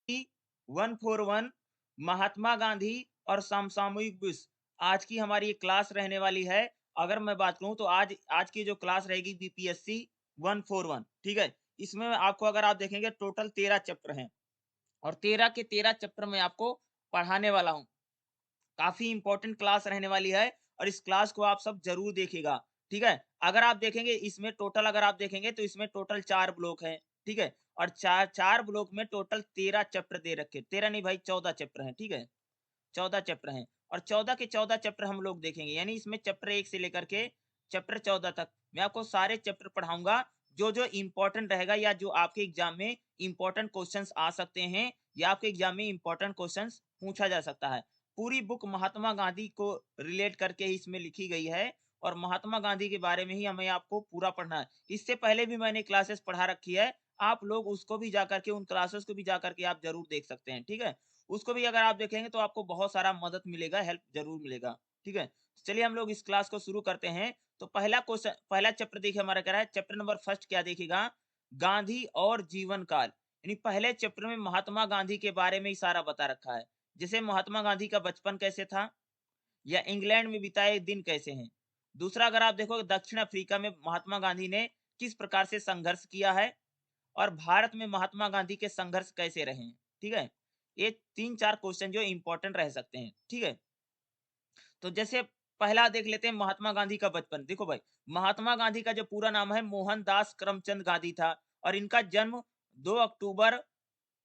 141 महात्मा गांधी और समसामयिक विश्व आज की हमारी ये क्लास रहने वाली है। अगर मैं बात करूं तो आज आज की जो क्लास रहेगी बीपीएससी 141, ठीक है। इसमें आपको अगर आप देखेंगे टोटल 13 चैप्टर हैं और 13 के 13 चैप्टर में आपको पढ़ाने वाला हूं। काफ़ी इम्पोर्टेंट क्लास रहने वाली है और इस क्लास को आप सब ज़रूर देखिएगा, ठीक है? अगर आप देखेंगे इसमें टोटल अगर आप देखेंगे तो इसमें टोटल 4 ब्लॉक हैं, ठीक है? और 4 ब्लॉक में टोटल 13 चैप्टर दे रखे, 13 नहीं भाई 14 चैप्टर हैं, ठीक है? 14 चैप्टर हैं और 14 के 14 चैप्टर हम लोग देखेंगे, यानी इसमें चैप्टर 1 से लेकर के चैप्टर 14 तक मैं आपको सारे चैप्टर पढ़ाऊँगा, जो-जो इम्पोर्टेंट रहेगा या जो आपके एग्ज़ाम में इम्पोर्टेंट क्वेश्चंस आ सकते हैं या आपके एग्ज़ाम में इम्पोर्टेंट क्वेश्चंस पूछा जा सकता है। पूरी बुक महात्मा गांधी को रिलेट करके ही इसमें लिखी गई है और महात्मा गांधी के बारे में ही हमें आपको पूरा पढ़ना है। इससे पहले भी मैंने क्लासेस पढ़ा रखी है, आप लोग उसको भी जाकर के उन क्लासेस को भी जाकर के आप ज़रूर देख सकते हैं, ठीक है? उसको भी अगर आप देखेंगे तो आपको बहुत सारा मदद मिलेगा, हेल्प ज़रूर मिलेगा, ठीक है? चलिए हम लोग इस क्लास को शुरू करते हैं। तो पहला चैप्टर देखिए हमारा क्या है, चैप्टर नंबर फर्स्ट क्या देखिएगा, गांधी और जीवन काल। यानी पहले चैप्टर में महात्मा गांधी के बारे में ही सारा बता रखा है। जैसे महात्मा गांधी का बचपन कैसे था या इंग्लैंड में बिताए दिन कैसे हैं। दूसरा अगर आप देखो दक्षिण अफ्रीका में महात्मा गांधी ने किस प्रकार से संघर्ष किया है और भारत में महात्मा गांधी के संघर्ष कैसे रहे हैं, ठीक है? ये 3-4 क्वेश्चन जो इंपॉर्टेंट रह सकते हैं, ठीक है? तो जैसे पहला देख लेते हैं महात्मा गांधी का बचपन। देखो भाई, महात्मा गांधी का जो पूरा नाम है मोहनदास करमचंद गांधी था और इनका जन्म 2 अक्टूबर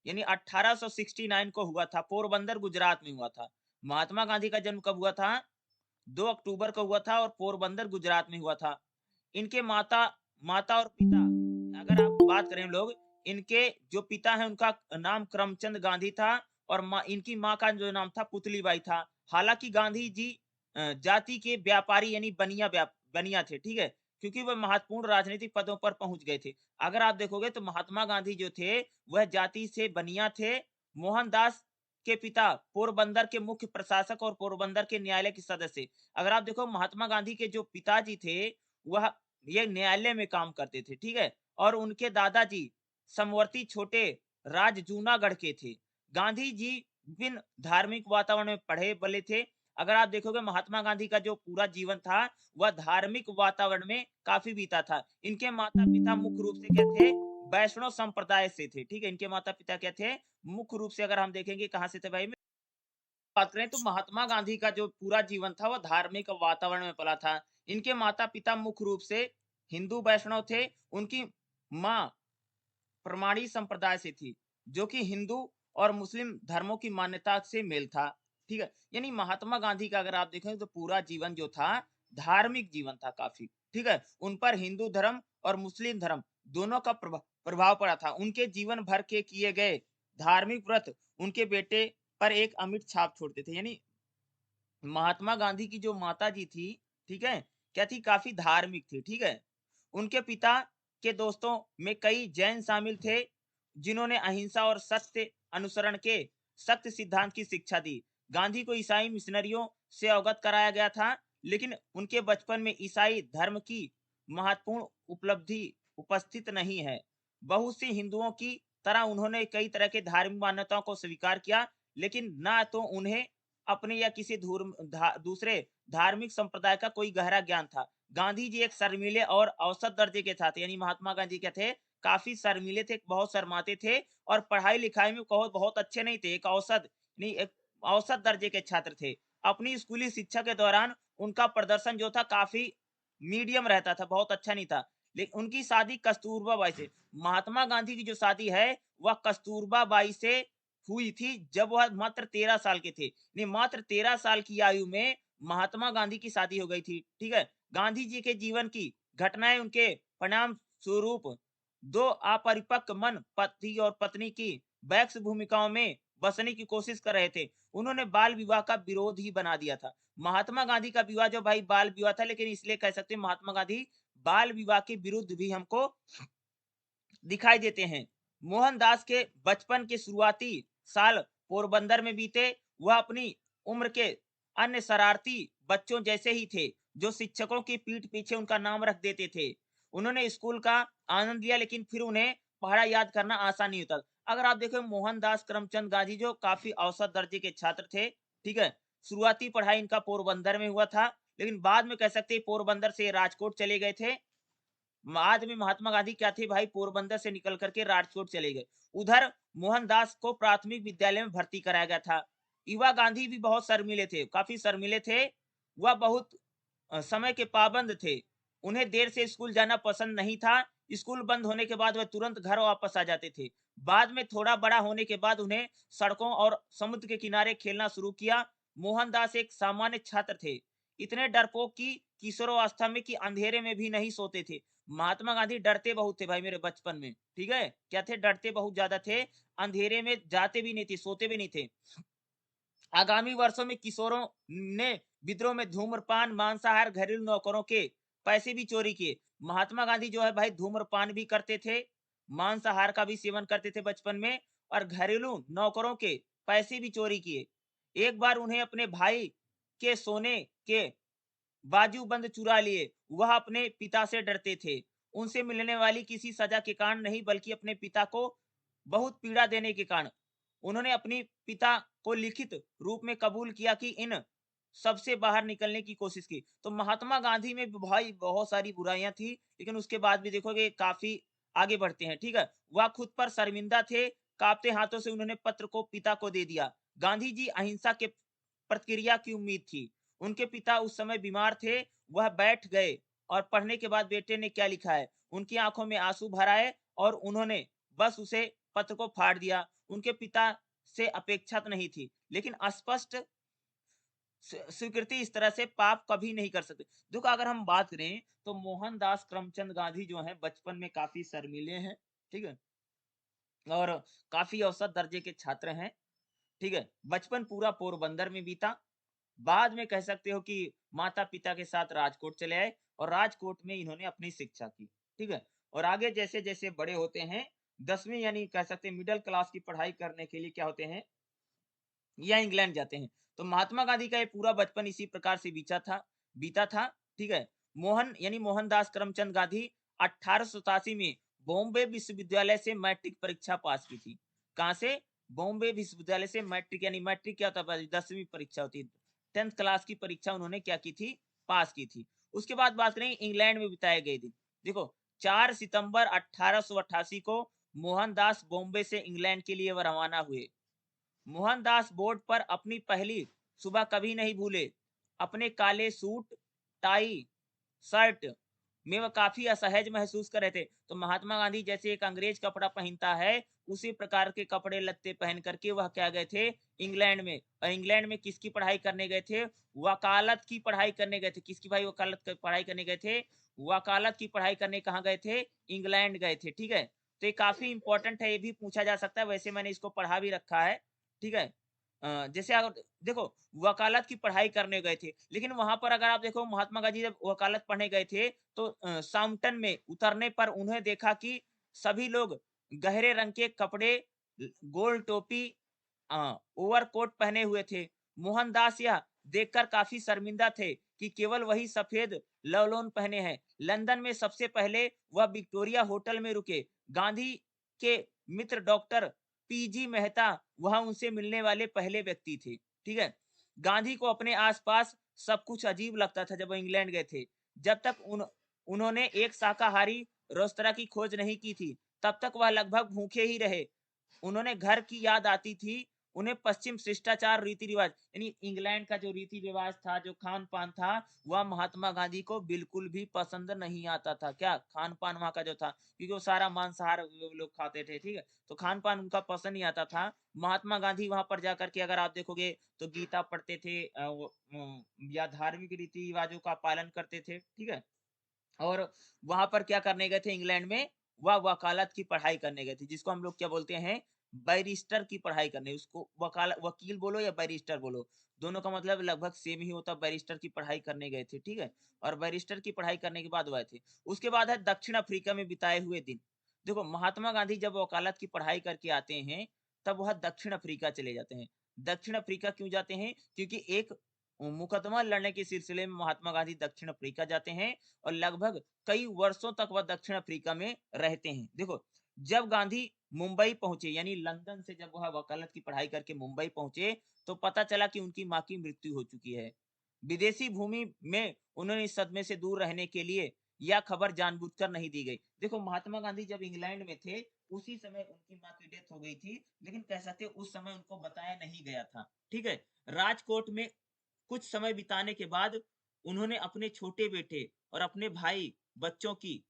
यानी 1869 को हुआ था, पोरबंदर गुजरात में हुआ था। महात्मा गांधी का जन्म कब हुआ था? 2 अक्टूबर को हुआ था और पोरबंदर गुजरात में हुआ था। इनके माता माता और पिता अगर आप बात करें लोग, इनके जो पिता हैं उनका नाम करमचंद गांधी था और इनकी माँ का जो नाम था पुतलीबाई था। हालांकि गांधी जी जाति के व्यापारी यानी बनिया थे, ठीक है? क्योंकि वह महत्वपूर्ण राजनीतिक पदों पर पहुंच गए थे। अगर आप देखोगे तो महात्मा गांधी जो थे वह जाति से बनिया थे। मोहनदास के पिता पोरबंदर के मुख्य प्रशासक और पोरबंदर के न्यायालय के सदस्य। अगर आप देखो महात्मा गांधी के जो पिताजी थे वह ये न्यायालय में काम करते थे, ठीक है? और उनके दादाजी समवर्ती छोटे राज जूनागढ़ के थे। गांधी जी विभिन्न धार्मिक वातावरण में पढ़े बले थे। अगर आप देखोगे महात्मा गांधी का जो पूरा जीवन था वह धार्मिक वातावरण में काफी बीता था। इनके माता पिता मुख्य रूप से क्या थे, वैष्णव संप्रदाय से थे, ठीक है? इनके माता पिता क्या थे, मुख्य रूप से अगर हम देखेंगे कहाँ से थे भाई, बात करें तो महात्मा गांधी का जो पूरा जीवन था वह धार्मिक वातावरण में पला था। इनके माता पिता मुख्य रूप से हिंदू वैष्णव थे। उनकी माँ प्रमाणी संप्रदाय से थी, जो कि हिंदू और मुस्लिम धर्मों की मान्यता से मेल था, ठीक है? यानी महात्मा गांधी का अगर आप देखें तो पूरा जीवन जो था धार्मिक जीवन था काफी, ठीक है? उन पर हिंदू धर्म और मुस्लिम धर्म दोनों का प्रभाव पड़ा था। उनके जीवन भर के किए गए धार्मिक व्रत उनके बेटे पर एक अमिट छाप छोड़ते थे। यानी महात्मा गांधी की जो माताजी थी, ठीक है? क्या थी, काफ़ी धार्मिक थी, ठीक है? उनके पिता के दोस्तों में कई जैन शामिल थे, जिन्होंने अहिंसा और सत्य अनुसरण के सत्य सिद्धांत की शिक्षा दी। गांधी को ईसाई मिशनरियों से अवगत कराया गया था, लेकिन उनके बचपन में ईसाई धर्म की महत्वपूर्ण उपलब्धि उपस्थित नहीं है। बहुत सी हिंदुओं की तरह उन्होंने कई तरह के धार्मिक मान्यताओं को स्वीकार किया, लेकिन ना तो उन्हें अपने या किसी दूसरे धार्मिक संप्रदाय का कोई गहरा ज्ञान था। गांधी जी एक शर्मीले और औसत दर्जे के छात्र, यानी महात्मा गांधी क्या थे, काफी शर्मीले थे, बहुत शर्माते थे और पढ़ाई लिखाई में बहुत बहुत अच्छे नहीं थे। एक औसत दर्जे के छात्र थे। अपनी स्कूली शिक्षा के दौरान उनका प्रदर्शन जो था काफी मीडियम रहता था, बहुत अच्छा नहीं था। लेकिन उनकी शादी कस्तूरबा बाई से, महात्मा गांधी की जो शादी है वह कस्तूरबा बाई से हुई थी जब वह मात्र 13 साल के थे। नहीं, मात्र 13 साल की आयु में महात्मा गांधी की शादी हो गई थी, ठीक है? गांधी जी के जीवन की घटनाएं उनके परिणाम स्वरूप 2 अपरिपक्व मन पति और पत्नी की वैक्स भूमिकाओं में बसने की कोशिश कर रहे थे। उन्होंने बाल विवाह का विरोध ही बना दिया था। महात्मा गांधी का विवाह जो भाई बाल विवाह था, लेकिन इसलिए कह सकते हैं महात्मा गांधी बाल विवाह के विरुद्ध भी हमको दिखाई देते हैं। मोहनदास के बचपन के शुरुआती साल पोरबंदर में बीते। वह अपनी उम्र के अन्य शरारती बच्चों जैसे ही थे, जो शिक्षकों की पीठ पीछे उनका नाम रख देते थे। उन्होंने स्कूल का आनंद लिया, लेकिन फिर उन्हें पढ़ा याद करना आसान नहीं होता। अगर आप देखो मोहनदास करमचंद गांधी जो काफी औसत दर्जे के छात्र थे, ठीक है। शुरुआती पढ़ाई इनका पोरबंदर में हुआ था, लेकिन बाद में कह सकते हैं पोरबंदर से राजकोट चले गए थे। बाद में महात्मा गांधी क्या थे भाई, पोरबंदर से निकल करके राजकोट चले गए। उधर मोहनदास को प्राथमिक विद्यालय में भर्ती कराया गया था। युवा गांधी भी बहुत शर्मीले थे, काफी शर्मीले थे। वह बहुत समय के पाबंद थे। उन्हें देर से स्कूल जाना पसंद नहीं था। स्कूल बंद होने के बाद वह तुरंत घर वापस आ जाते थे। बाद में थोड़ा बड़ा होने के बाद उन्हें सड़कों और समुद्र के किनारे खेलना शुरू किया। मोहनदास एक सामान्य छात्र थे, इतने डरपोक की किशोरावस्था में कि अंधेरे में भी नहीं सोते थे। महात्मा गांधी डरते बहुत थे भाई मेरे बचपन में, ठीक है। क्या थे, डरते बहुत ज्यादा थे। अंधेरे में जाते भी नहीं थे, सोते भी नहीं थे। आगामी वर्षों में किशोरों ने विद्रोह में धूम्रपान, मांसाहार, घरेलू नौकरों के पैसे भी चोरी किए। महात्मा गांधी जो है भाई धूम्रपान भी करते थे, मांसाहार का भी सेवन करते थे बचपन में, और घरेलू नौकरों के पैसे भी चोरी किए। एक बार उन्हें अपने भाई के सोने के बाजूबंद चुरा लिए। वह अपने पिता से डरते थे, उनसे मिलने वाली किसी सजा के कारण नहीं, बल्कि अपने पिता को बहुत पीड़ा देने के कारण। उन्होंने अपनी पिता को लिखित रूप में कबूल किया कि इन सबसे बाहर निकलने की कोशिश की। तो महात्मा गांधी में भी भाई बहुत सारी बुराइयां थी, लेकिन उसके बाद भी देखोगे काफी आगे बढ़ते हैं, ठीक है। वह खुद पर शर्मिंदा थे। कांपते हाथों से उन्होंने पत्र को पिता को दे दिया। गांधी जी अहिंसा के प्रतिक्रिया की उम्मीद थी। उनके पिता उस समय बीमार थे। वह बैठ गए और पढ़ने के बाद बेटे ने क्या लिखा है, उनकी आंखों में आंसू भर आए और उन्होंने बस उसे पत्र को फाड़ दिया। उनके पिता से अपेक्षा तो नहीं थी, लेकिन स्पष्ट स्वीकृति इस तरह से पाप कभी नहीं कर सकते। देखो अगर हम बात करें तो मोहनदास करमचंद गांधी जो है बचपन में काफी शर्मीले हैं, ठीक है, और काफी औसत दर्जे के छात्र हैं, ठीक है। बचपन पूरा पोरबंदर में बीता। बाद में कह सकते हो कि माता पिता के साथ राजकोट चले आए और राजकोट में इन्होंने अपनी शिक्षा की, ठीक है। और आगे जैसे जैसे बड़े होते हैं, 10वीं यानी कह सकते हैं मिडिल क्लास की पढ़ाई करने के लिए क्या होते हैं, या इंग्लैंड जाते हैं। तो महात्मा गांधी का ये पूरा बचपन इसी प्रकार से बीता था, ठीक है। मोहन यानी मोहनदास करमचंद गांधी 1887 में बॉम्बे विश्वविद्यालय से मैट्रिक परीक्षा पास की थी। कहां से, बॉम्बे विश्वविद्यालय से मैट्रिक, यानी मैट्रिक क्या होता है, 10वीं परीक्षा होती है, 10th क्लास की परीक्षा उन्होंने क्या की थी, पास की थी। उसके बाद बात करें इंग्लैंड में बिताए गए दिन। देखो 4 सितंबर 1888 को मोहनदास बॉम्बे से इंग्लैंड के लिए रवाना हुए। मोहनदास बोर्ड पर अपनी पहली सुबह कभी नहीं भूले। अपने काले सूट, टाई, शर्ट में वह काफी असहज महसूस कर रहे थे। तो महात्मा गांधी जैसे एक अंग्रेज कपड़ा पहनता है, उसी प्रकार के कपड़े लत्ते पहन करके वह क्या गए थे, इंग्लैंड में। और इंग्लैंड में किसकी पढ़ाई करने गए थे, वकालत की पढ़ाई करने गए थे। किसकी भाई, वकालत की पढ़ाई करने गए थे, वकालत की पढ़ाई करने कहाँ गए थे, इंग्लैंड गए थे, ठीक है। तो ये काफी इंपॉर्टेंट है, ये भी पूछा जा सकता है, वैसे मैंने इसको पढ़ा भी रखा है, ठीक है। जैसे अगर देखो वकालत की पढ़ाई करने गए थे, लेकिन वहां पर अगर आप देखो महात्मा गांधी जब वकालत पढ़ने गए थे तो साउंटन में उतरने पर उन्हें देखा कि सभी लोग गहरे रंग के कपड़े, गोल टोपी, ओवरकोट पहने हुए थे। मोहनदास यह देखकर काफी शर्मिंदा थे कि केवल वही सफेद लवलोन पहने हैं। लंदन में सबसे पहले वह विक्टोरिया होटल में रुके। गांधी के मित्र डॉक्टर पीजी मेहता वहां उनसे मिलने वाले पहले व्यक्ति थे, ठीक है। गांधी को अपने आसपास सब कुछ अजीब लगता था जब वो इंग्लैंड गए थे। जब तक उन्होंने एक शाकाहारी रेस्तरां की खोज नहीं की थी, तब तक वह लगभग भूखे ही रहे। उन्होंने घर की याद आती थी, उन्हें पश्चिम शिष्टाचार रीति रिवाज, यानी इंग्लैंड का जो रीति रिवाज था, जो खान पान था, वह महात्मा गांधी को बिल्कुल भी पसंद नहीं आता था। क्या खान पान वहां का जो था, क्योंकि वो सारा मांसाहार लोग खाते थे, ठीक है। तो खान पान उनका पसंद नहीं आता था। महात्मा गांधी वहां पर जाकर के अगर आप देखोगे तो गीता पढ़ते थे, या धार्मिक रीति रिवाजों का पालन करते थे, ठीक है। और वहां पर क्या करने गए थे इंग्लैंड में, वह वकालत की पढ़ाई करने गए थे, जिसको हम लोग क्या बोलते हैं, बैरिस्टर की पढ़ाई करने। उसको वकील बोलो या बैरिस्टर बोलो, दोनों का मतलब लगभग सेम ही होता। बैरिस्टर की पढ़ाई करने गए थे, ठीक है। और बैरिस्टर की पढ़ाई करने के बाद वह थे। उसके बाद है दक्षिण अफ्रीका में बिताए हुए दिन। देखो महात्मा गांधी जब वकालत की पढ़ाई करके आते हैं, तब वह दक्षिण अफ्रीका चले जाते हैं। दक्षिण अफ्रीका क्यों जाते हैं, क्योंकि एक मुकदमा लड़ने के सिलसिले में महात्मा गांधी दक्षिण अफ्रीका जाते हैं, और लगभग कई वर्षों तक वह दक्षिण अफ्रीका में रहते हैं। देखो जब गांधी मुंबई पहुंचे, यानी लंदन से जब वह वकालत की पढ़ाई करके मुंबई पहुंचे तो पता चला कि उनकी मां की मृत्यु हो चुकी है। विदेशी भूमि में उन्होंने इस सदमे से दूर रहने के लिए यह खबर जानबूझकर नहीं दी गई। देखो महात्मा गांधी जब इंग्लैंड में थे उसी समय उनकी मां की डेथ हो गई थी, लेकिन कह सकते उस समय उनको बताया नहीं गया था। ठीक है। राजकोट में कुछ समय बिताने के बाद उन्होंने अपने छोटे बेटे और अपने भाई बच्चों की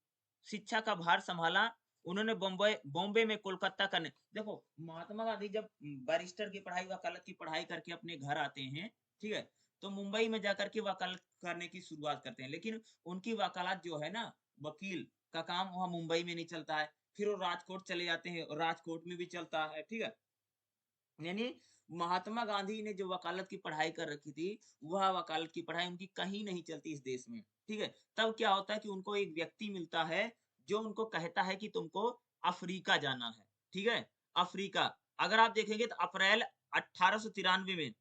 शिक्षा का भार संभाला। उन्होंने बॉम्बे बॉम्बे में कोलकाता करने, देखो महात्मा गांधी जब बैरिस्टर की पढ़ाई वकालत की पढ़ाई करके अपने घर आते हैं, ठीक है, तो मुंबई में जाकर के वकालत करने की शुरुआत करते हैं, लेकिन उनकी वकालत जो है ना, वकील का काम वहां मुंबई में नहीं चलता है। फिर वो राजकोट चले जाते हैं और राजकोट में भी चलता है। ठीक है। यानी महात्मा गांधी ने जो वकालत की पढ़ाई कर रखी थी, वह वकालत की पढ़ाई उनकी कहीं नहीं चलती इस देश में। ठीक है। तब क्या होता है कि उनको एक व्यक्ति मिलता है जो उनको कहता है कि तुमको अफ्रीका जाना है। ठीक है। अफ्रीका, अगर आप देखेंगे तो अप्रैल 1893 में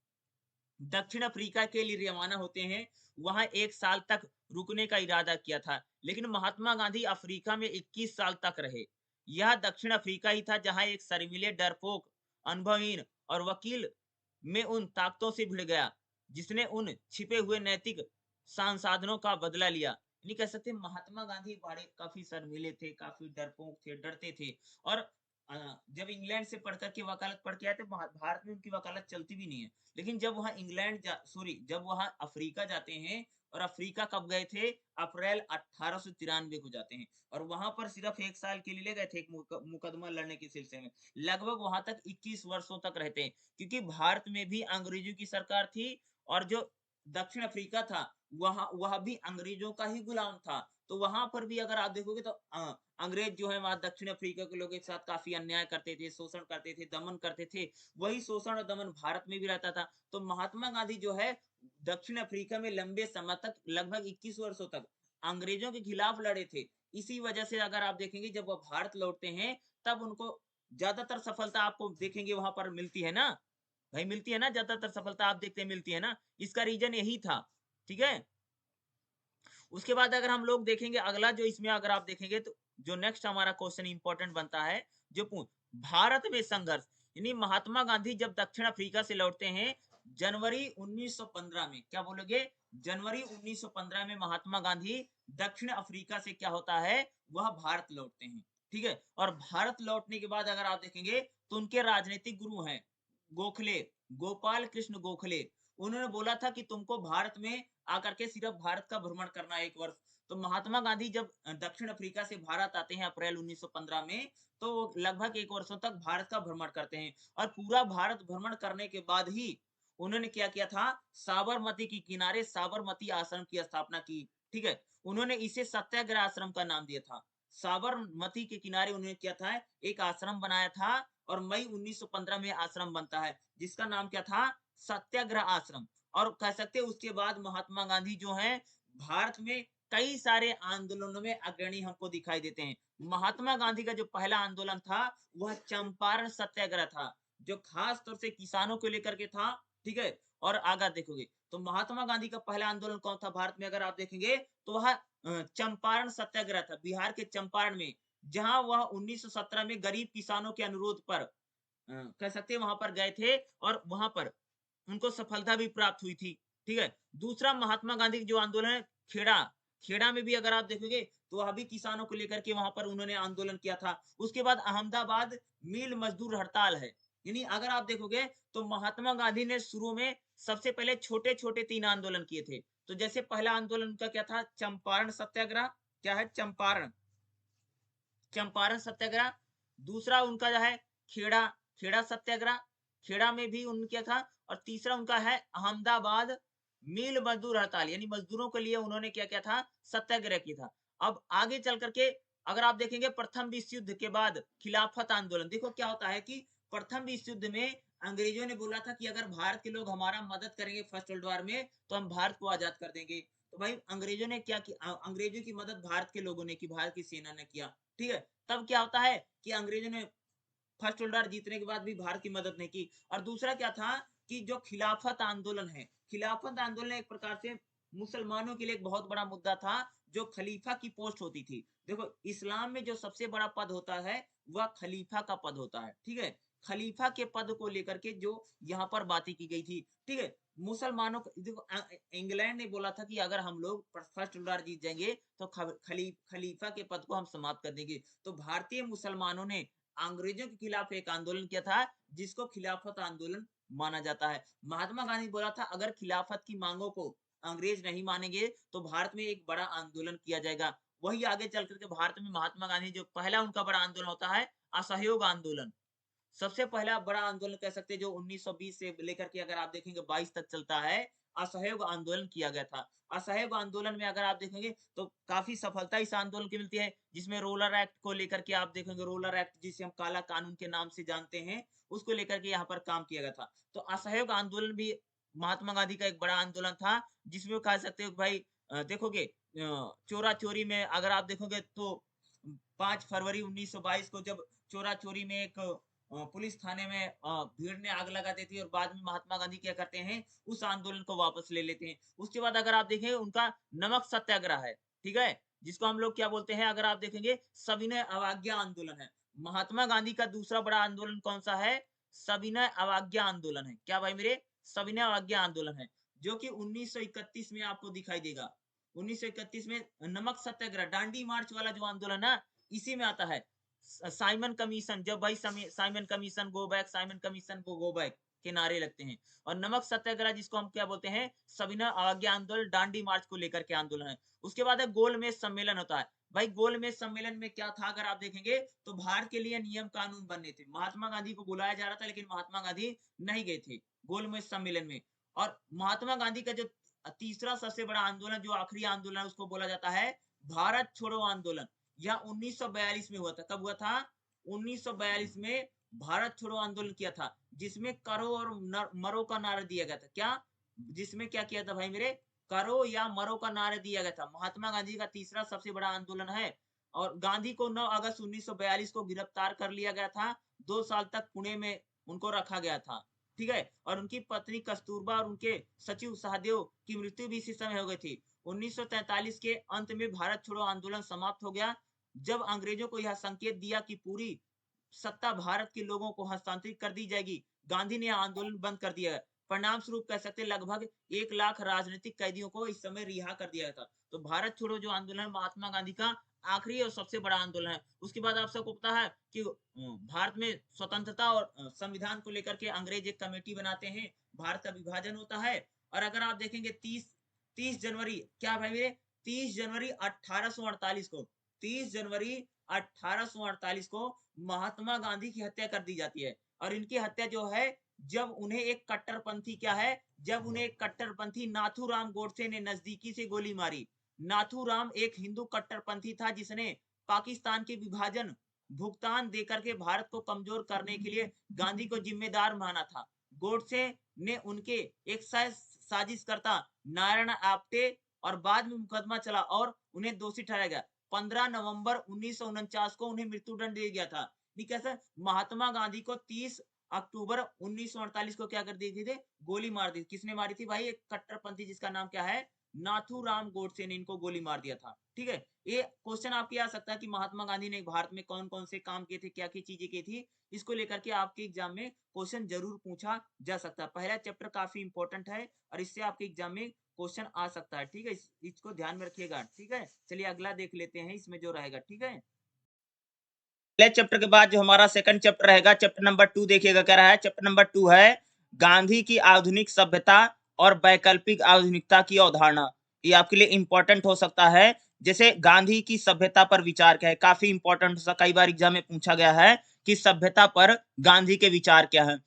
दक्षिण अफ्रीका के लिए रवाना होते हैं। वहां 1 साल तक रुकने का इरादा किया था, लेकिन महात्मा गांधी अफ्रीका में 21 साल तक रहे। यह दक्षिण अफ्रीका ही था जहां एक शर्मीले, डरपोक, अनुभवहीन और वकील में उन ताकतों से भिड़ गया जिसने उन छिपे हुए नैतिक संसाधनों का बदला लिया। नहीं कह सकते महात्मा गांधी बड़े काफी शर्मीले थे, काफी डरपोक थे, डरते थे। और जब इंग्लैंड से पढ़ करके वकालत पढ़ के आए थे, भारत में उनकी वकालत चलती भी नहीं है। लेकिन जब वहां जब वहां अफ्रीका जाते हैं, और अफ्रीका कब गए थे, अप्रैल 1893 को जाते हैं, और वहां पर सिर्फ 1 साल के लिए ले गए थे, एक मुकदमा लड़ने के सिलसिले में। लगभग वहां तक 21 वर्षों तक रहते हैं, क्योंकि भारत में भी अंग्रेजों की सरकार थी, और जो दक्षिण अफ्रीका था वह भी अंग्रेजों का ही गुलाम था। तो वहां पर भी अगर आप देखोगे तो अंग्रेज जो है वहां दक्षिण अफ्रीका के लोगों के साथ काफी अन्याय करते थे, शोषण करते थे, दमन करते थे। वही शोषण और दमन भारत में भी रहता था। तो महात्मा गांधी जो है दक्षिण अफ्रीका में लंबे समय तक, लगभग 21 वर्षों तक अंग्रेजों के खिलाफ लड़े थे। इसी वजह से अगर आप देखेंगे जब वो भारत लौटते हैं, तब उनको ज्यादातर सफलता आपको देखेंगे वहां पर मिलती है ना भाई, मिलती है ना, ज्यादातर सफलता आप देखते हैं मिलती है ना। इसका रीजन यही था। ठीक है। उसके बाद अगर हम लोग देखेंगे अगला, जो इसमें अगर आप देखेंगे तो जो नेक्स्ट हमारा क्वेश्चन इंपॉर्टेंट बनता है, जो भारत में संघर्ष, यानी महात्मा गांधी जब दक्षिण अफ्रीका से लौटते हैं जनवरी 1915 में, क्या बोलोगे, जनवरी 1915 में महात्मा गांधी दक्षिण अफ्रीका से क्या होता है, वह भारत लौटते हैं। ठीक है। और भारत लौटने के बाद अगर आप देखेंगे तो उनके राजनीतिक गुरु हैं गोखले, गोपाल कृष्ण गोखले। उन्होंने बोला था कि तुमको भारत में आकर के सिर्फ भारत का भ्रमण करना है 1 वर्ष। तो महात्मा गांधी जब दक्षिण अफ्रीका से भारत आते हैं अप्रैल 1915 में, तो लगभग 1 वर्षों तक भारत का भ्रमण करते हैं, और पूरा भारत भ्रमण करने के बाद ही उन्होंने क्या किया था, साबरमती के किनारे साबरमती आश्रम की स्थापना की। ठीक है। उन्होंने इसे सत्याग्रह आश्रम का नाम दिया था। साबरमती के किनारे उन्होंने किया था, एक आश्रम बनाया था, और मई 1915 में आश्रम बनता है जिसका नाम क्या था, सत्याग्रह आश्रम। और कह सकते हैं उसके बाद महात्मा गांधी जो हैं भारत में कई सारे आंदोलनों में अग्रणी हमको दिखाई देते हैं। महात्मा गांधी का जो पहला आंदोलन था वह चंपारण सत्याग्रह था, जो खास तौर से किसानों को लेकर के था। ठीक है। और आगे देखोगे तो महात्मा गांधी का पहला आंदोलन कौन था भारत में, अगर आप देखेंगे तो वह चंपारण सत्याग्रह था, बिहार के चंपारण में, जहां वह 1917 में गरीब किसानों के अनुरोध पर कह सकते हैं वहां पर गए थे, और वहां पर उनको सफलता भी प्राप्त हुई थी। ठीक है। दूसरा महात्मा गांधी का जो आंदोलन है खेड़ा, खेड़ा में भी अगर आप देखोगे तो वह भी किसानों को लेकर के वहां पर उन्होंने आंदोलन किया था। उसके बाद अहमदाबाद मिल मजदूर हड़ताल है। यानी अगर आप देखोगे तो महात्मा गांधी ने शुरू में सबसे पहले छोटे छोटे 3 आंदोलन किए थे। तो जैसे पहला आंदोलन उनका क्या था, चंपारण सत्याग्रह, क्या है, चंपारण, चंपारण सत्याग्रह। दूसरा उनका जो है खेड़ा, खेड़ा सत्याग्रह, खेड़ा में भी उन क्या था। और तीसरा उनका है अहमदाबाद मिल मजदूर हड़ताल, यानी मजदूरों के लिए उन्होंने क्या किया था, सत्याग्रह किया था। अब आगे चल करके अगर आप देखेंगे प्रथम विश्व युद्ध के बाद खिलाफत आंदोलन, देखो क्या होता है कि प्रथम विश्व युद्ध में अंग्रेजों ने बोला था कि अगर भारत के लोग हमारा मदद करेंगे फर्स्ट वर्ल्ड वॉर में तो हम भारत को आजाद कर देंगे। तो भाई अंग्रेजों ने क्या किया, अंग्रेजों की मदद भारत के लोगों ने की, भारत की सेना ने किया। ठीक है। तब क्या होता है कि अंग्रेजों ने फर्स्ट वर्ल्ड वॉर जीतने के बाद भी भारत की मदद नहीं की। और दूसरा क्या था कि जो खिलाफत आंदोलन है, खिलाफत आंदोलन एक प्रकार से मुसलमानों के लिए एक बहुत बड़ा मुद्दा था जो खलीफा की पोस्ट होती थी। देखो इस्लाम में जो सबसे बड़ा पद होता है वह खलीफा का पद होता है, ठीक है। खलीफा के पद को लेकर के जो यहाँ पर बातें की गई थी, ठीक है। मुसलमानों को देखो इंग्लैंड ने बोला था कि अगर हम लोग फर्स्ट बार जीत जाएंगे तो खलीफा के पद को हम समाप्त कर देंगे। तो भारतीय मुसलमानों ने अंग्रेजों के खिलाफ एक आंदोलन किया था जिसको खिलाफत आंदोलन माना जाता है। महात्मा गांधी बोला था अगर खिलाफत की मांगों को अंग्रेज नहीं मानेंगे तो भारत में एक बड़ा आंदोलन किया जाएगा। वही आगे चल करके भारत में महात्मा गांधी जो पहला उनका बड़ा आंदोलन होता है असहयोग आंदोलन। सबसे पहला बड़ा आंदोलन कह सकते हैं जो 1920 से लेकर के अगर आप देखेंगे 22 तक चलता है, असहयोग आंदोलन किया गया था। असहयोग आंदोलन में अगर आप देखेंगे तो काफी सफलता इस आंदोलन की मिलती है, जिसमें रोलर एक्ट को लेकर के आप देखेंगे, रोलर एक्ट जिसे हम काला कानून के नाम से जानते हैं, उसको लेकर के यहाँ पर काम किया गया था। तो असहयोग आंदोलन भी महात्मा गांधी का एक बड़ा आंदोलन था, जिसमें कह सकते हो भाई देखोगे चोरा चोरी में अगर आप देखोगे तो 5 फरवरी 1922 को जब चोरा चोरी में एक पुलिस थाने में भीड़ ने आग लगा देती है और बाद में महात्मा गांधी क्या करते हैं उस आंदोलन को वापस ले लेते हैं। उसके बाद अगर आप देखें उनका नमक सत्याग्रह है, ठीक है, जिसको हम लोग क्या बोलते हैं अगर आप देखेंगे सविनय अवज्ञा आंदोलन है। महात्मा गांधी का दूसरा बड़ा आंदोलन कौन सा है? सविनय अवज्ञा आंदोलन है। क्या भाई मेरे? सविनय अवज्ञा आंदोलन है, जो कि 1931 में आपको दिखाई देगा। 1931 में नमक सत्याग्रह दांडी मार्च वाला जो आंदोलन है इसी में आता है। साइमन कमीशन, जब भाई Simon commission go back, Simon commission को गो बैक के नारे लगते हैं। और नमक सत्याग्रह जिसको हम क्या बोलते हैं सविनय अवज्ञा आंदोलन, दांडी मार्च को लेकर के आंदोलन है। उसके बाद है गोलमेज सम्मेलन होता है। भाई गोलमेज सम्मेलन में क्या था अगर आप देखेंगे तो भारत के लिए नियम कानून बनने थे। महात्मा गांधी को बुलाया जा रहा था लेकिन महात्मा गांधी नहीं गए थे गोलमेज सम्मेलन में। और महात्मा गांधी का जो तीसरा सबसे बड़ा आंदोलन, जो आखिरी आंदोलन, उसको बोला जाता है भारत छोड़ो आंदोलन। यह 1942 में हुआ था। कब हुआ था? 1942 में भारत छोड़ो आंदोलन किया था, जिसमें करो और मरो का नारा दिया गया था। क्या? जिसमें क्या किया था भाई मेरे? करो या मरो का नारा दिया गया था। महात्मा गांधी का तीसरा सबसे बड़ा आंदोलन है। और गांधी को 9 अगस्त 1942 को गिरफ्तार कर लिया गया था। 2 साल तक पुणे में उनको रखा गया था, ठीक है। और उनकी पत्नी कस्तूरबा और उनके सचिव सहदेव की मृत्यु भी इसी समय हो गई थी। 1943 के अंत में भारत छोड़ो आंदोलन समाप्त हो गया, जब अंग्रेजों को यह संकेत दिया कि पूरी सत्ता भारत के लोगों को हस्तांतरित कर दी जाएगी। गांधी ने आंदोलन बंद कर दिया। परिणाम स्वरूप कह सकते लगभग 1 लाख राजनीतिक कैदियों को इस समय रिहा कर दिया था। तो भारत छोड़ो जो आंदोलन महात्मा गांधी का आखिरी और सबसे बड़ा आंदोलन है। उसके बाद आप सबको पता है कि भारत में स्वतंत्रता और संविधान को लेकर के अंग्रेज एक कमेटी बनाते हैं, भारत का विभाजन होता है। और अगर आप देखेंगे 30 जनवरी, क्या भाई मेरे? 30 जनवरी 1848 को, 30 जनवरी 1848 को महात्मा गांधी की हत्या कर दी जाती है। और इनकी हत्या जो है जब उन्हें एक कट्टरपंथी, क्या है, जब उन्हें एक कट्टरपंथी नाथूराम गोडसे ने नजदीकी से गोली मारी। नाथूराम एक हिंदू कट्टरपंथी था जिसने पाकिस्तान के विभाजन भुगतान देकर के भारत को कमजोर करने के लिए गांधी को जिम्मेदार माना था। गोडसे ने उनके एक साजिशकर्ता नारायण आप्टे और बाद में मुकदमा चला और उन्हें दोषी ठहराया गया। 15 नवंबर 1949 को उन्हें मृत्युदंड दिया गया था। कैसे? महात्मा गांधी को 30 अक्टूबर 1948 को क्या कर दी थी? गोली मार दी। किसने मारी थी भाई? एक कट्टरपंथी जिसका नाम क्या है? नाथूराम गोडसे ने इनको गोली मार दिया था, ठीक है। ये क्वेश्चन आपके आ सकता है कि महात्मा गांधी ने भारत में कौन कौन से काम किए थे, क्या क्या चीजें की थी। इसको लेकर के आपके एग्जाम में क्वेश्चन जरूर पूछा जा सकता है। पहला चैप्टर काफी इंपॉर्टेंट है और इससे आपके एग्जाम में क्वेश्चन आ सकता है, ठीक है। इसको ध्यान में रखिएगा, ठीक है। चलिए अगला देख लेते हैं इसमें जो रहेगा, ठीक है। पहले चैप्टर के बाद जो हमारा सेकंड चैप्टर रहेगा, चैप्टर नंबर 2 देखिएगा क्या रहा है। चैप्टर नंबर 2 है गांधी की आधुनिक सभ्यता और वैकल्पिक आधुनिकता की अवधारणा। ये आपके लिए इंपॉर्टेंट हो सकता है। जैसे गांधी की सभ्यता पर विचार क्या है, काफी इंपॉर्टेंट, कई बार एग्जाम में पूछा गया है कि सभ्यता पर गांधी के विचार क्या है।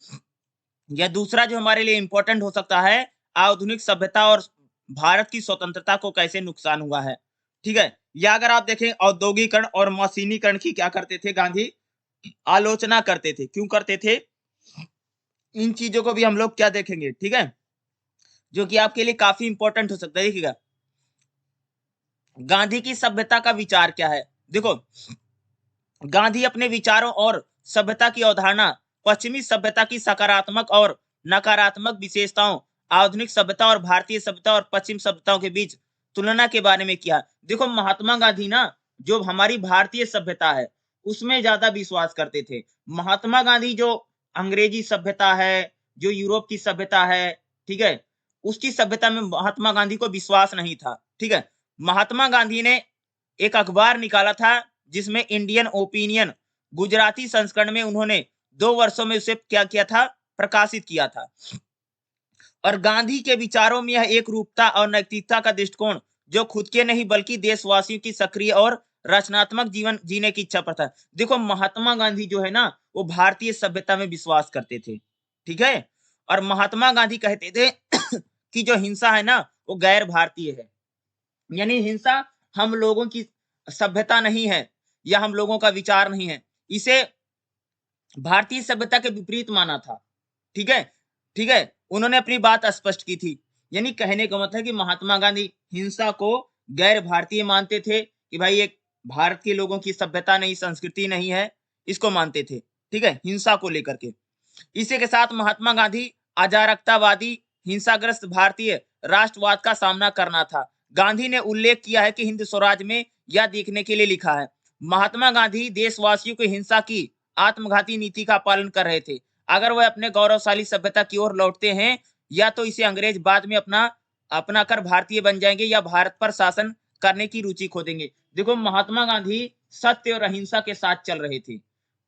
या दूसरा जो हमारे लिए इंपॉर्टेंट हो सकता है, आधुनिक सभ्यता और भारत की स्वतंत्रता को कैसे नुकसान हुआ है, ठीक है। या अगर आप देखें औद्योगिकरण और मशीनीकरण की क्या करते थे गांधी? आलोचना करते थे। क्यों करते थे? इन चीजों को भी हम लोग क्या देखेंगे, ठीक है, जो कि आपके लिए काफी इंपॉर्टेंट हो सकता है। देखिएगा गांधी की सभ्यता का विचार क्या है। देखो गांधी अपने विचारों और सभ्यता की अवधारणा पश्चिमी सभ्यता की सकारात्मक और नकारात्मक विशेषताओं, आधुनिक सभ्यता और भारतीय सभ्यता और पश्चिम सभ्यताओं के बीच तुलना के बारे में किया। देखो महात्मा गांधी ना जो हमारी भारतीय सभ्यता है उसमें ज्यादा विश्वास करते थे। महात्मा गांधी जो अंग्रेजी सभ्यता है, जो यूरोप की सभ्यता है, ठीक है, उसकी सभ्यता में महात्मा गांधी को विश्वास नहीं था। ठीक है, महात्मा गांधी ने एक अखबार निकाला था जिसमें इंडियन ओपिनियन गुजराती संस्करण में उन्होंने 2 वर्षों में उसे क्या किया था, प्रकाशित किया था। और गांधी के विचारों में यह एक रूपता और नैतिकता का दृष्टिकोण जो खुद के नहीं बल्कि देशवासियों की सक्रिय और रचनात्मक जीवन जीने की इच्छा पर था। देखो महात्मा गांधी जो है ना वो भारतीय सभ्यता में विश्वास करते थे। ठीक है, और महात्मा गांधी कहते थे कि जो हिंसा है ना वो गैर भारतीय है, यानी हिंसा हम लोगों की सभ्यता नहीं है या हम लोगों का विचार नहीं है, इसे भारतीय सभ्यता के विपरीत माना था। ठीक है, ठीक है, उन्होंने अपनी बात स्पष्ट की थी। यानी कहने का मतलब है कि महात्मा गांधी हिंसा को गैर भारतीय मानते थे कि भाई एक भारत के लोगों की सभ्यता नहीं, संस्कृति नहीं है, इसको मानते थे। ठीक है, हिंसा को लेकर के। इसी के साथ महात्मा गांधी अराजकतावादी हिंसाग्रस्त भारतीय राष्ट्रवाद का सामना करना था। गांधी ने उल्लेख किया है कि हिंद स्वराज में यह देखने के लिए लिखा है, महात्मा गांधी देशवासियों को हिंसा की आत्मघाती नीति का पालन कर रहे थे। अगर वह अपने गौरवशाली सभ्यता की ओर लौटते हैं या तो इसे अंग्रेज बाद में अपना कर भारतीय बन जाएंगे या भारत पर शासन करने की रुचि खो देंगे। देखो महात्मा गांधी सत्य और अहिंसा के साथ चल रहे थे।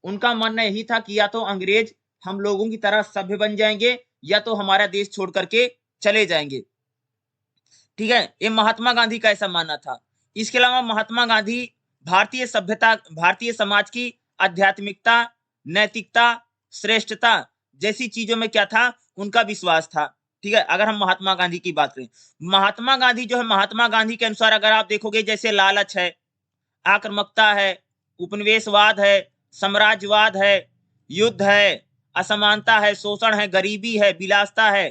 उनका मानना यही था कि या तो अंग्रेज हम लोगों की तरह सभ्य बन जाएंगे या तो हमारा देश छोड़ करके चले जाएंगे। ठीक है, ये महात्मा गांधी का ऐसा मानना था। इसके अलावा महात्मा गांधी भारतीय सभ्यता, भारतीय समाज की आध्यात्मिकता, नैतिकता, श्रेष्ठता जैसी चीजों में क्या था, उनका विश्वास था। ठीक है, अगर हम महात्मा गांधी की बात करें, महात्मा गांधी जो है, महात्मा गांधी के अनुसार अगर आप देखोगे जैसे लालच है, आक्रामकता है, उपनिवेशवाद है, साम्राज्यवाद है, युद्ध है, असमानता है, शोषण है, गरीबी है, विलासता है,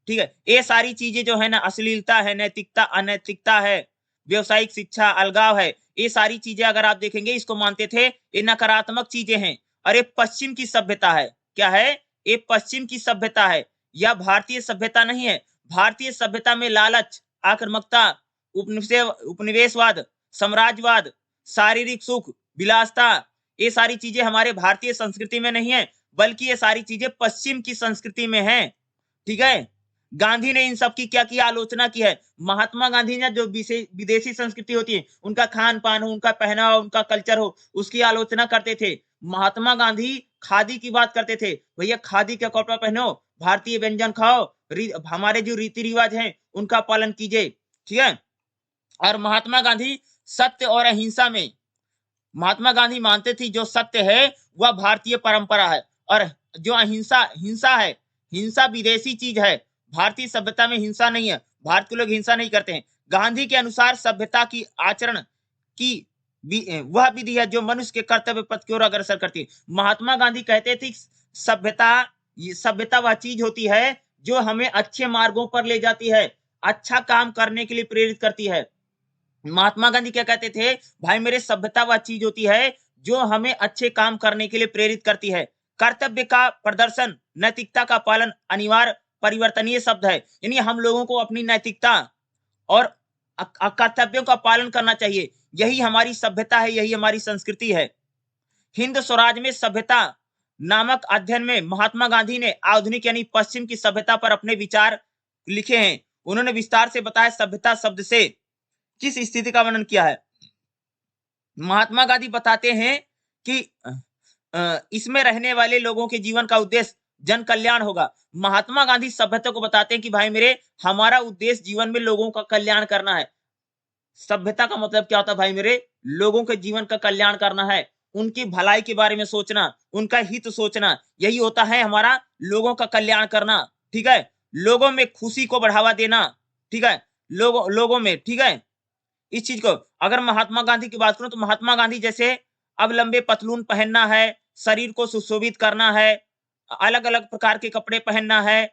ठीक है, ये सारी चीजें जो है ना, अश्लीलता है, नैतिकता अनैतिकता है, व्यवसायिक शिक्षा, अलगाव है, ये सारी चीजें अगर आप देखेंगे इसको मानते थे ये नकारात्मक चीजें हैं और ये पश्चिम की सभ्यता है। क्या है? ये पश्चिम की सभ्यता है, यह भारतीय सभ्यता नहीं है। भारतीय सभ्यता में लालच, आक्रामकता, उपनिवेशवाद, साम्राज्यवाद, शारीरिक सुख, विलासता, ये सारी चीजें हमारे भारतीय संस्कृति में नहीं है, बल्कि ये सारी चीजें पश्चिम की संस्कृति में है। ठीक है, गांधी ने इन सब की क्या किया, आलोचना की है। महात्मा गांधी ने जो विदेशी संस्कृति होती है, उनका खान पान हो, उनका पहनावा, उनका कल्चर हो, उसकी आलोचना करते थे। महात्मा गांधी खादी की बात करते थे, भैया खादी का कपड़ा पहनो, भारतीय व्यंजन खाओ, हमारे जो रीति रिवाज हैं उनका पालन कीजिए। ठीक है, और महात्मा गांधी सत्य और अहिंसा में, महात्मा गांधी मानते थे जो सत्य है वह भारतीय परंपरा है और जो अहिंसा, हिंसा है, हिंसा विदेशी चीज है, भारतीय सभ्यता में हिंसा नहीं है, भारत के लोग हिंसा नहीं करते हैं। गांधी के अनुसार सभ्यता की आचरण की वह विधि है जो मनुष्य के कर्तव्य पथ की ओर अग्रसर करती है। महात्मा गांधी कहते थे सभ्यता, सभ्यता वह चीज होती है जो हमें अच्छे मार्गों पर ले जाती है, अच्छा काम करने के लिए प्रेरित करती है। महात्मा गांधी क्या कहते थे, भाई मेरे सभ्यता वह चीज होती है जो हमें अच्छे काम करने के लिए प्रेरित करती है। कर्तव्य का प्रदर्शन, नैतिकता का पालन अनिवार्य परिवर्तनीय शब्द है, यानी हम लोगों को अपनी नैतिकता और कर्तव्यों का पालन करना चाहिए। यही हमारी सभ्यता है, यही हमारी संस्कृति है। हिंद स्वराज में सभ्यता नामक अध्ययन में महात्मा गांधी ने आधुनिक यानी पश्चिम की सभ्यता पर अपने विचार लिखे हैं। उन्होंने विस्तार से बताया सभ्यता शब्द से किस स्थिति का वर्णन किया है। महात्मा गांधी बताते हैं कि इसमें रहने वाले लोगों के जीवन का उद्देश्य जन कल्याण होगा। महात्मा गांधी सभ्यता को बताते हैं कि भाई मेरे, हमारा उद्देश्य जीवन में लोगों का कल्याण करना है। सभ्यता का मतलब क्या होता है भाई मेरे, लोगों के जीवन का कल्याण करना है, उनकी भलाई के बारे में सोचना, उनका हित सोचना, यही होता है हमारा लोगों का कल्याण करना। ठीक है, लोगों में खुशी को बढ़ावा देना। ठीक है, लोगों में, ठीक है, इस चीज को अगर महात्मा गांधी की बात करूं तो महात्मा गांधी जैसे अब लंबे पतलून पहनना है, शरीर को सुशोभित करना है, अलग अलग प्रकार के कपड़े पहनना है,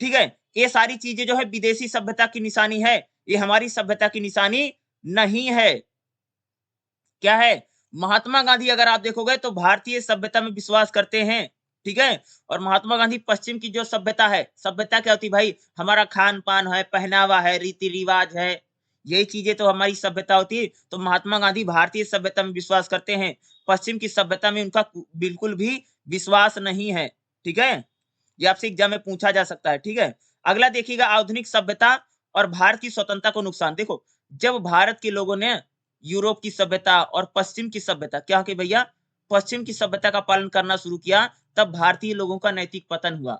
ठीक है, ये सारी चीजें जो है विदेशी सभ्यता की निशानी है, ये हमारी सभ्यता की निशानी नहीं है। क्या है? महात्मा गांधी अगर आप देखोगे तो भारतीय सभ्यता में विश्वास करते हैं। ठीक है। और महात्मा गांधी पश्चिम की जो सभ्यता है, सभ्यता क्या होती है भाई, हमारा खान पान है, पहनावा है, रीति रिवाज है, यही चीजें तो हमारी सभ्यता होती है। तो महात्मा गांधी भारतीय सभ्यता में विश्वास करते हैं, पश्चिम की सभ्यता में उनका बिल्कुल भी विश्वास नहीं है। ठीक है, ये आपसे एग्जाम में पूछा जा सकता है। ठीक है, अगला देखिएगा, आधुनिक सभ्यता और भारत की स्वतंत्रता को नुकसान। देखो, जब भारत के लोगों ने यूरोप की सभ्यता और पश्चिम की सभ्यता, क्या कि भैया पश्चिम की सभ्यता का पालन करना शुरू किया, तब भारतीय लोगों का नैतिक पतन हुआ।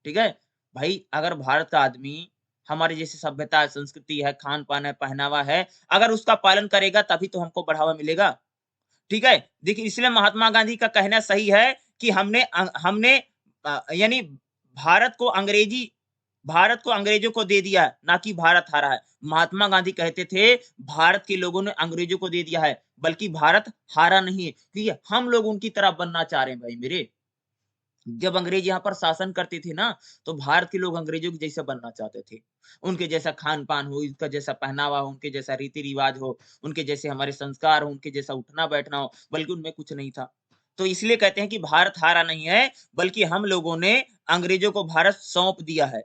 ठीक है भाई, अगर भारत का आदमी हमारे जैसे सभ्यता है, संस्कृति है, खान पान है, पहनावा है, अगर उसका पालन करेगा तभी तो हमको बढ़ावा मिलेगा। ठीक है, देखिए इसलिए महात्मा गांधी का कहना सही है कि हमने हमने यानी भारत को अंग्रेजों को दे दिया है, ना कि भारत हारा है। महात्मा गांधी कहते थे भारत के लोगों ने अंग्रेजों को दे दिया है, बल्कि भारत हारा नहीं है, क्योंकि हम लोग उनकी तरह बनना चाह रहे हैं भाई मेरे। जब अंग्रेज यहाँ पर शासन करते थे ना, तो भारत के लोग अंग्रेजों के जैसा बनना चाहते थे। उनके जैसा खान पान हो, उनका जैसा पहनावा हो, उनके जैसा रीति रिवाज हो, उनके जैसे हमारे संस्कार हो, उनके जैसा उठना बैठना हो, बल्कि उनमें कुछ नहीं था। तो इसलिए कहते हैं कि भारत हारा नहीं है, बल्कि हम लोगों ने अंग्रेजों को भारत सौंप दिया है।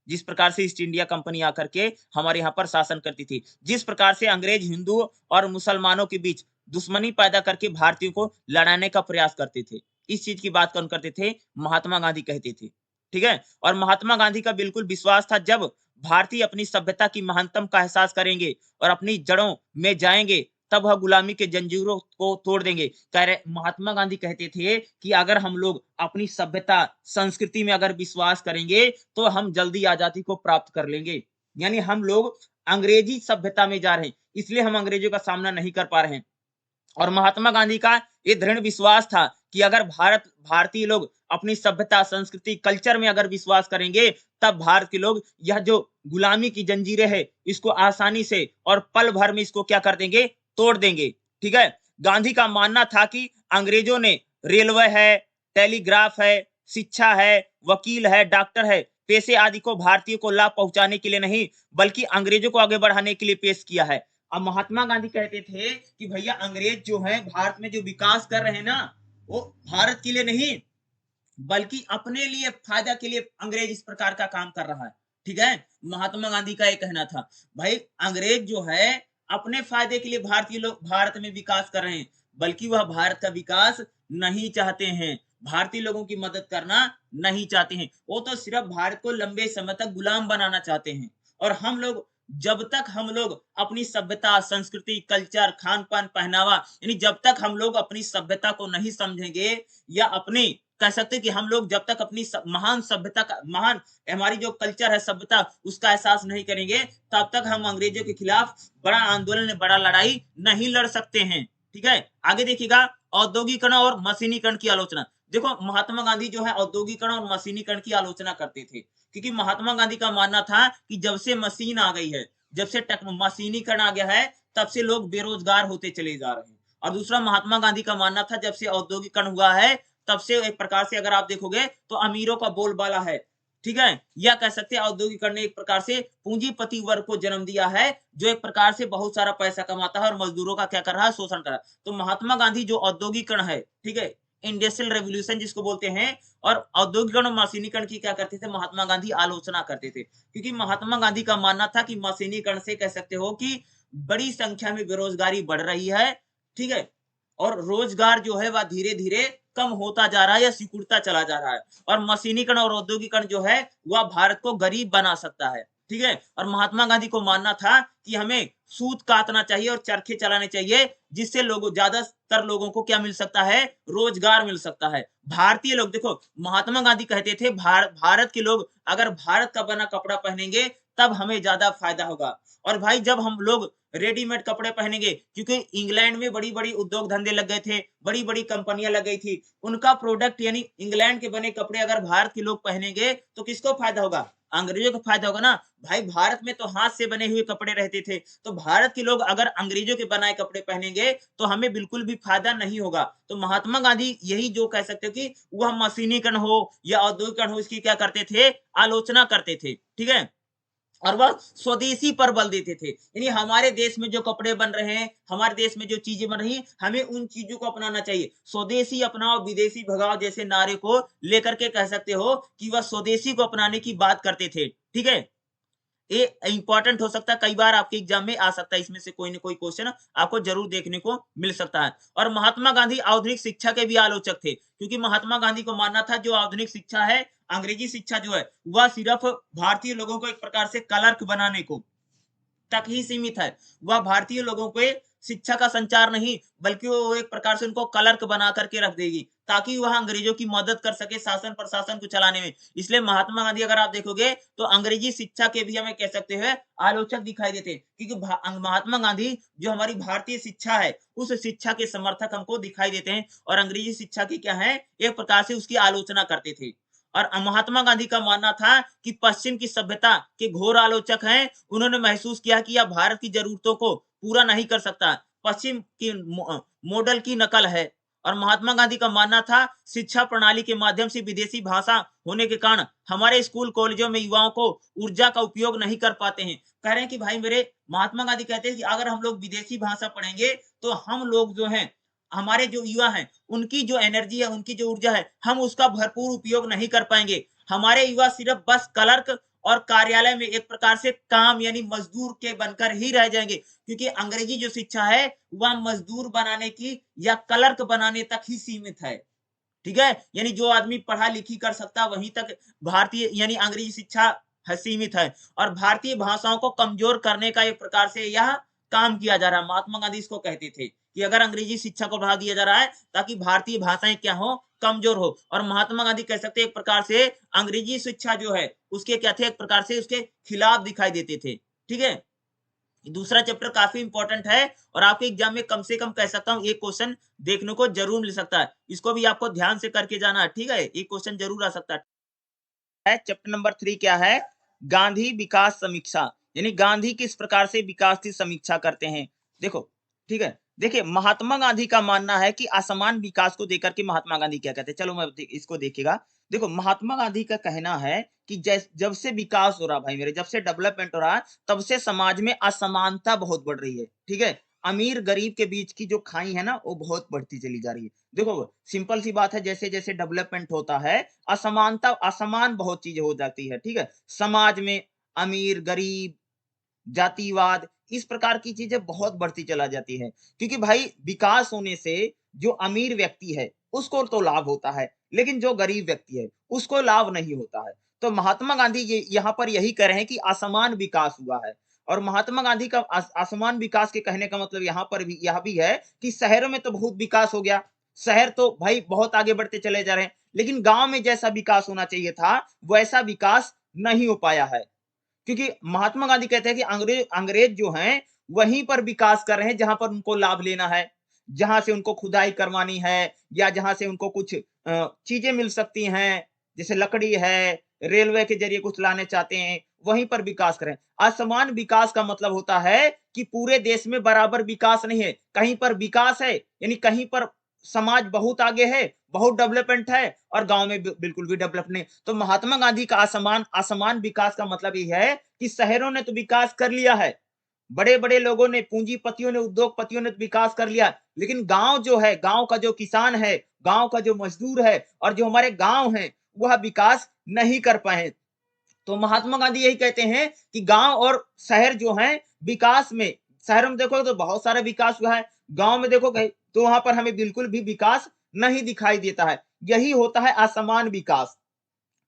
जिस प्रकार से ईस्ट इंडिया कंपनी आकर के हमारे यहाँ पर शासन करती थी, जिस प्रकार से अंग्रेज हिंदुओं और मुसलमानों के बीच दुश्मनी पैदा करके भारतीयों को लड़ाने का प्रयास करते थे, इस चीज की बात कौन करते थे, महात्मा गांधी कहते थे। ठीक है, और महात्मा गांधी का बिल्कुल विश्वास था, जब भारतीय अपनी सभ्यता की महानतम का एहसास करेंगे और अपनी जड़ों में जाएंगे, तब वह गुलामी के जंजीरों को तोड़ देंगे। कह रहे महात्मा गांधी कहते थे कि अगर हम लोग अपनी सभ्यता संस्कृति में अगर विश्वास करेंगे, तो हम जल्दी आजादी को प्राप्त कर लेंगे। यानी हम लोग अंग्रेजी सभ्यता में जा रहे हैं, इसलिए हम अंग्रेजों का सामना नहीं कर पा रहे हैं। और महात्मा गांधी का ये दृढ़ विश्वास था कि अगर भारतीय लोग अपनी सभ्यता संस्कृति कल्चर में अगर विश्वास करेंगे, तब भारत के लोग यह जो गुलामी की जंजीरें है, इसको आसानी से और पल भर में इसको क्या कर देंगे, तोड़ देंगे। ठीक है, गांधी का मानना था कि अंग्रेजों ने रेलवे है, टेलीग्राफ है, शिक्षा है, वकील है, डॉक्टर है, पैसे आदि को भारतीयों को लाभ पहुंचाने के लिए नहीं, बल्कि अंग्रेजों को आगे बढ़ाने के लिए पेश किया है। अब महात्मा गांधी कहते थे कि भैया अंग्रेज जो है भारत में जो विकास कर रहे हैं ना, वो भारत के लिए नहीं, बल्कि अपने लिए फायदा के लिए अंग्रेज इस प्रकार का काम कर रहा है। ठीक है, महात्मा गांधी का ये कहना था, भाई अंग्रेज जो है अपने फायदे के लिए भारतीय लोग भारत में विकास कर रहे हैं, बल्कि वह भारत का विकास नहीं चाहते हैं, भारतीय लोगों की मदद करना नहीं चाहते हैं। वो तो सिर्फ भारत को लंबे समय तक गुलाम बनाना चाहते हैं। और हम लोग जब तक हम लोग अपनी सभ्यता संस्कृति कल्चर खान पान पहनावा, यानी जब तक हम लोग अपनी सभ्यता को नहीं समझेंगे, या अपनी कह सकते हैं कि हम लोग जब तक अपनी महान सभ्यता का महान हमारी जो कल्चर है सभ्यता उसका एहसास नहीं करेंगे, तब तक हम अंग्रेजों के खिलाफ बड़ा आंदोलन बड़ा लड़ाई नहीं लड़ सकते हैं। ठीक है, आगे देखिएगा, औद्योगिकरण और मशीनीकरण की आलोचना। देखो महात्मा गांधी जो है औद्योगिकरण और मशीनीकरण की आलोचना करते थे, क्योंकि महात्मा गांधी का मानना था कि जब से मशीन आ गई है, जब से मशीनीकरण आ गया है, तब से लोग बेरोजगार होते चले जा रहे हैं। और दूसरा महात्मा गांधी का मानना था जब से औद्योगिकरण हुआ है, तब से एक प्रकार से अगर आप देखोगे तो अमीरों का बोलबाला है। ठीक है, या कह सकते हैं औद्योगिकरण ने एक प्रकार से पूंजीपति वर्ग को जन्म दिया है, जो एक प्रकार से बहुत सारा पैसा कमाता है और मजदूरों का क्या कर रहा है, शोषण कर रहा है। तो महात्मा गांधी जो औद्योगिकरण है, ठीक है, इंडस्ट्रियल रेवोल्यूशन जिसको बोलते हैं, और औद्योगिकरण और मशीनीकरण की क्या करते थे, महात्मा गांधी आलोचना करते थे। क्योंकि महात्मा गांधी का मानना था कि मशीनीकरण से कह सकते हो कि बड़ी संख्या में बेरोजगारी बढ़ रही है। ठीक है, और रोजगार जो है वह धीरे धीरे कम होता जा रहा है या सिकुड़ता चला जा रहा है, और मशीनीकरण और औद्योगिकरण जो है वह भारत को गरीब बना सकता है। ठीक है, और महात्मा गांधी को मानना था कि हमें सूत काटना चाहिए और चरखे चलाने चाहिए, जिससे लोगों ज्यादातर लोगों को क्या मिल सकता है, रोजगार मिल सकता है। भारतीय लोग देखो महात्मा गांधी कहते थे भारत के लोग अगर भारत का बना कपड़ा पहनेंगे तब हमें ज्यादा फायदा होगा। और भाई जब हम लोग रेडीमेड कपड़े पहनेंगे, क्योंकि इंग्लैंड में बड़ी बड़ी उद्योग धंधे लग गए थे, बड़ी बड़ी कंपनियां लग गई थी, उनका प्रोडक्ट यानी इंग्लैंड के बने कपड़े अगर भारत के लोग पहनेंगे तो किसको फायदा होगा, अंग्रेजों को फायदा होगा ना। भाई भारत में तो हाथ से बने हुए कपड़े रहते थे, तो भारत के लोग अगर अंग्रेजों के बनाए कपड़े पहनेंगे तो हमें बिल्कुल भी फायदा नहीं होगा। तो महात्मा गांधी यही जो कह सकते हो कि वह मशीनीकरण हो या औद्योगिकरण हो, इसकी क्या करते थे, आलोचना करते थे। ठीक है, और वह स्वदेशी पर बल देते थे, यानी हमारे देश में जो कपड़े बन रहे हैं, हमारे देश में जो चीजें बन रही हैं, हमें उन चीजों को अपनाना चाहिए। स्वदेशी अपनाओ विदेशी भगाओ जैसे नारे को लेकर के कह सकते हो कि वह स्वदेशी को अपनाने की बात करते थे। ठीक है, ये इंपॉर्टेंट हो सकता है, कई बार आपके एग्जाम में आ सकता है, इसमें से कोई ना कोई क्वेश्चन आपको जरूर देखने को मिल सकता है। और महात्मा गांधी आधुनिक शिक्षा के भी आलोचक थे, क्योंकि महात्मा गांधी को मानना था जो आधुनिक शिक्षा है, अंग्रेजी शिक्षा जो है, वह सिर्फ भारतीय लोगों को एक प्रकार से क्लर्क बनाने को तक ही सीमित है। वह भारतीय लोगों को शिक्षा का संचार नहीं, बल्कि वो एक प्रकार से उनको क्लर्क बना करके रख देगी, ताकि वह अंग्रेजों की मदद कर सके शासन प्रशासन को चलाने में। इसलिए महात्मा गांधी अगर आप देखोगे तो अंग्रेजी शिक्षा के भी हमें कह सकते हैं आलोचक दिखाई देते हैं, क्योंकि महात्मा गांधी जो हमारी भारतीय शिक्षा है, उस शिक्षा के समर्थक हमको दिखाई देते हैं, और अंग्रेजी शिक्षा की क्या है, एक प्रकार से उसकी आलोचना करते थे। और महात्मा गांधी का मानना था कि पश्चिम की सभ्यता के घोर आलोचक हैं। उन्होंने महसूस किया कि यह भारत की जरूरतों को पूरा नहीं कर सकता, पश्चिम की मॉडल की नकल है। और महात्मा गांधी का मानना था शिक्षा प्रणाली के माध्यम से विदेशी भाषा होने के कारण हमारे स्कूल कॉलेजों में युवाओं को ऊर्जा का उपयोग नहीं कर पाते हैं। कह रहे हैं कि भाई मेरे महात्मा गांधी कहते हैं कि अगर हम लोग विदेशी भाषा पढ़ेंगे तो हम लोग जो हैं, हमारे जो युवा हैं, उनकी जो एनर्जी है, उनकी जो ऊर्जा है, हम उसका भरपूर उपयोग नहीं कर पाएंगे। हमारे युवा सिर्फ बस क्लर्क और कार्यालय में एक प्रकार से काम यानी मजदूर के बनकर ही रह जाएंगे, क्योंकि अंग्रेजी जो शिक्षा है वह मजदूर बनाने की या क्लर्क बनाने तक ही सीमित है। ठीक है, यानी जो आदमी पढ़ा लिखी कर सकता वहीं तक भारतीय यानी अंग्रेजी शिक्षा है, सीमित है। और भारतीय भाषाओं को कमजोर करने का एक प्रकार से यह काम किया जा रहा है। महात्मा गांधी इसको कहते थे कि अगर अंग्रेजी शिक्षा को बढ़ा दिया जा रहा है ताकि भारतीय भाषाएं क्या हो, कमजोर हो। और महात्मा गांधी कह सकते एक प्रकार से अंग्रेजी शिक्षा जो है उसके क्या थे, एक प्रकार से उसके खिलाफ दिखाई देते थे। ठीक है, दूसरा चैप्टर काफी इंपॉर्टेंट है, और आपके एग्जाम में कम से कम कह सकता हूं एक क्वेश्चन देखने को जरूर मिल सकता है। इसको भी आपको ध्यान से करके जाना है। ठीक है, एक क्वेश्चन जरूर आ सकता है। चैप्टर नंबर 3 क्या है, गांधी विकास समीक्षा, यानी गांधी किस प्रकार से विकास की समीक्षा करते हैं। देखो, ठीक है, देखिए महात्मा गांधी का मानना है कि असमान विकास को देकर के महात्मा गांधी क्या कहते हैं, चलो मैं इसको देखिएगा। देखो महात्मा गांधी का कहना है कि जब से विकास हो रहा भाई मेरे, जब से डेवलपमेंट हो रहा है, तब से समाज में असमानता बहुत बढ़ रही है। ठीक है, अमीर गरीब के बीच की जो खाई है ना, वो बहुत बढ़ती चली जा रही है। देखो सिंपल सी बात है, जैसे जैसे डेवलपमेंट होता है असमानता असमान बहुत चीजें हो जाती है। ठीक है, समाज में अमीर गरीब जातिवाद इस प्रकार की चीजें बहुत बढ़ती चला जाती है, क्योंकि भाई विकास होने से जो अमीर व्यक्ति है उसको तो लाभ होता है, लेकिन जो गरीब व्यक्ति है उसको लाभ नहीं होता है। तो महात्मा गांधी ये यहाँ पर यही कह रहे हैं कि असमान विकास हुआ है। और महात्मा गांधी का असमान विकास के कहने का मतलब यहाँ पर भी यह भी है कि शहरों में तो बहुत विकास हो गया, शहर तो भाई बहुत आगे बढ़ते चले जा रहे हैं, लेकिन गांव में जैसा विकास होना चाहिए था वैसा विकास नहीं हो पाया है। क्योंकि महात्मा गांधी कहते हैं कि अंग्रेज अंग्रेज जो हैं वहीं पर विकास कर रहे हैं जहां पर उनको लाभ लेना है, जहां से उनको खुदाई करवानी है, या जहां से उनको कुछ चीजें मिल सकती हैं, जैसे लकड़ी है, रेलवे के जरिए कुछ लाने चाहते हैं, वहीं पर विकास करें। असमान विकास का मतलब होता है कि पूरे देश में बराबर विकास नहीं है, कहीं पर विकास है यानी कहीं पर समाज बहुत आगे है, बहुत डेवलपमेंट है, और गांव में बिल्कुल भी डेवलप नहीं। तो महात्मा गांधी का असमान असमान विकास का मतलब ये है कि शहरों ने तो विकास कर लिया है, बड़े बड़े लोगों ने, पूंजीपतियों ने, उद्योगपतियों ने तो विकास कर लिया, लेकिन गांव जो है, गांव का जो किसान है, गांव का जो मजदूर है, और जो हमारे गांव है, वह विकास नहीं कर पाए। तो महात्मा गांधी यही कहते हैं कि गांव और शहर जो है विकास में, शहरों में देखो तो बहुत सारा विकास हुआ है, गांव में देखो तो वहां पर हमें बिल्कुल भी विकास नहीं दिखाई देता है। यही होता है असमान विकास।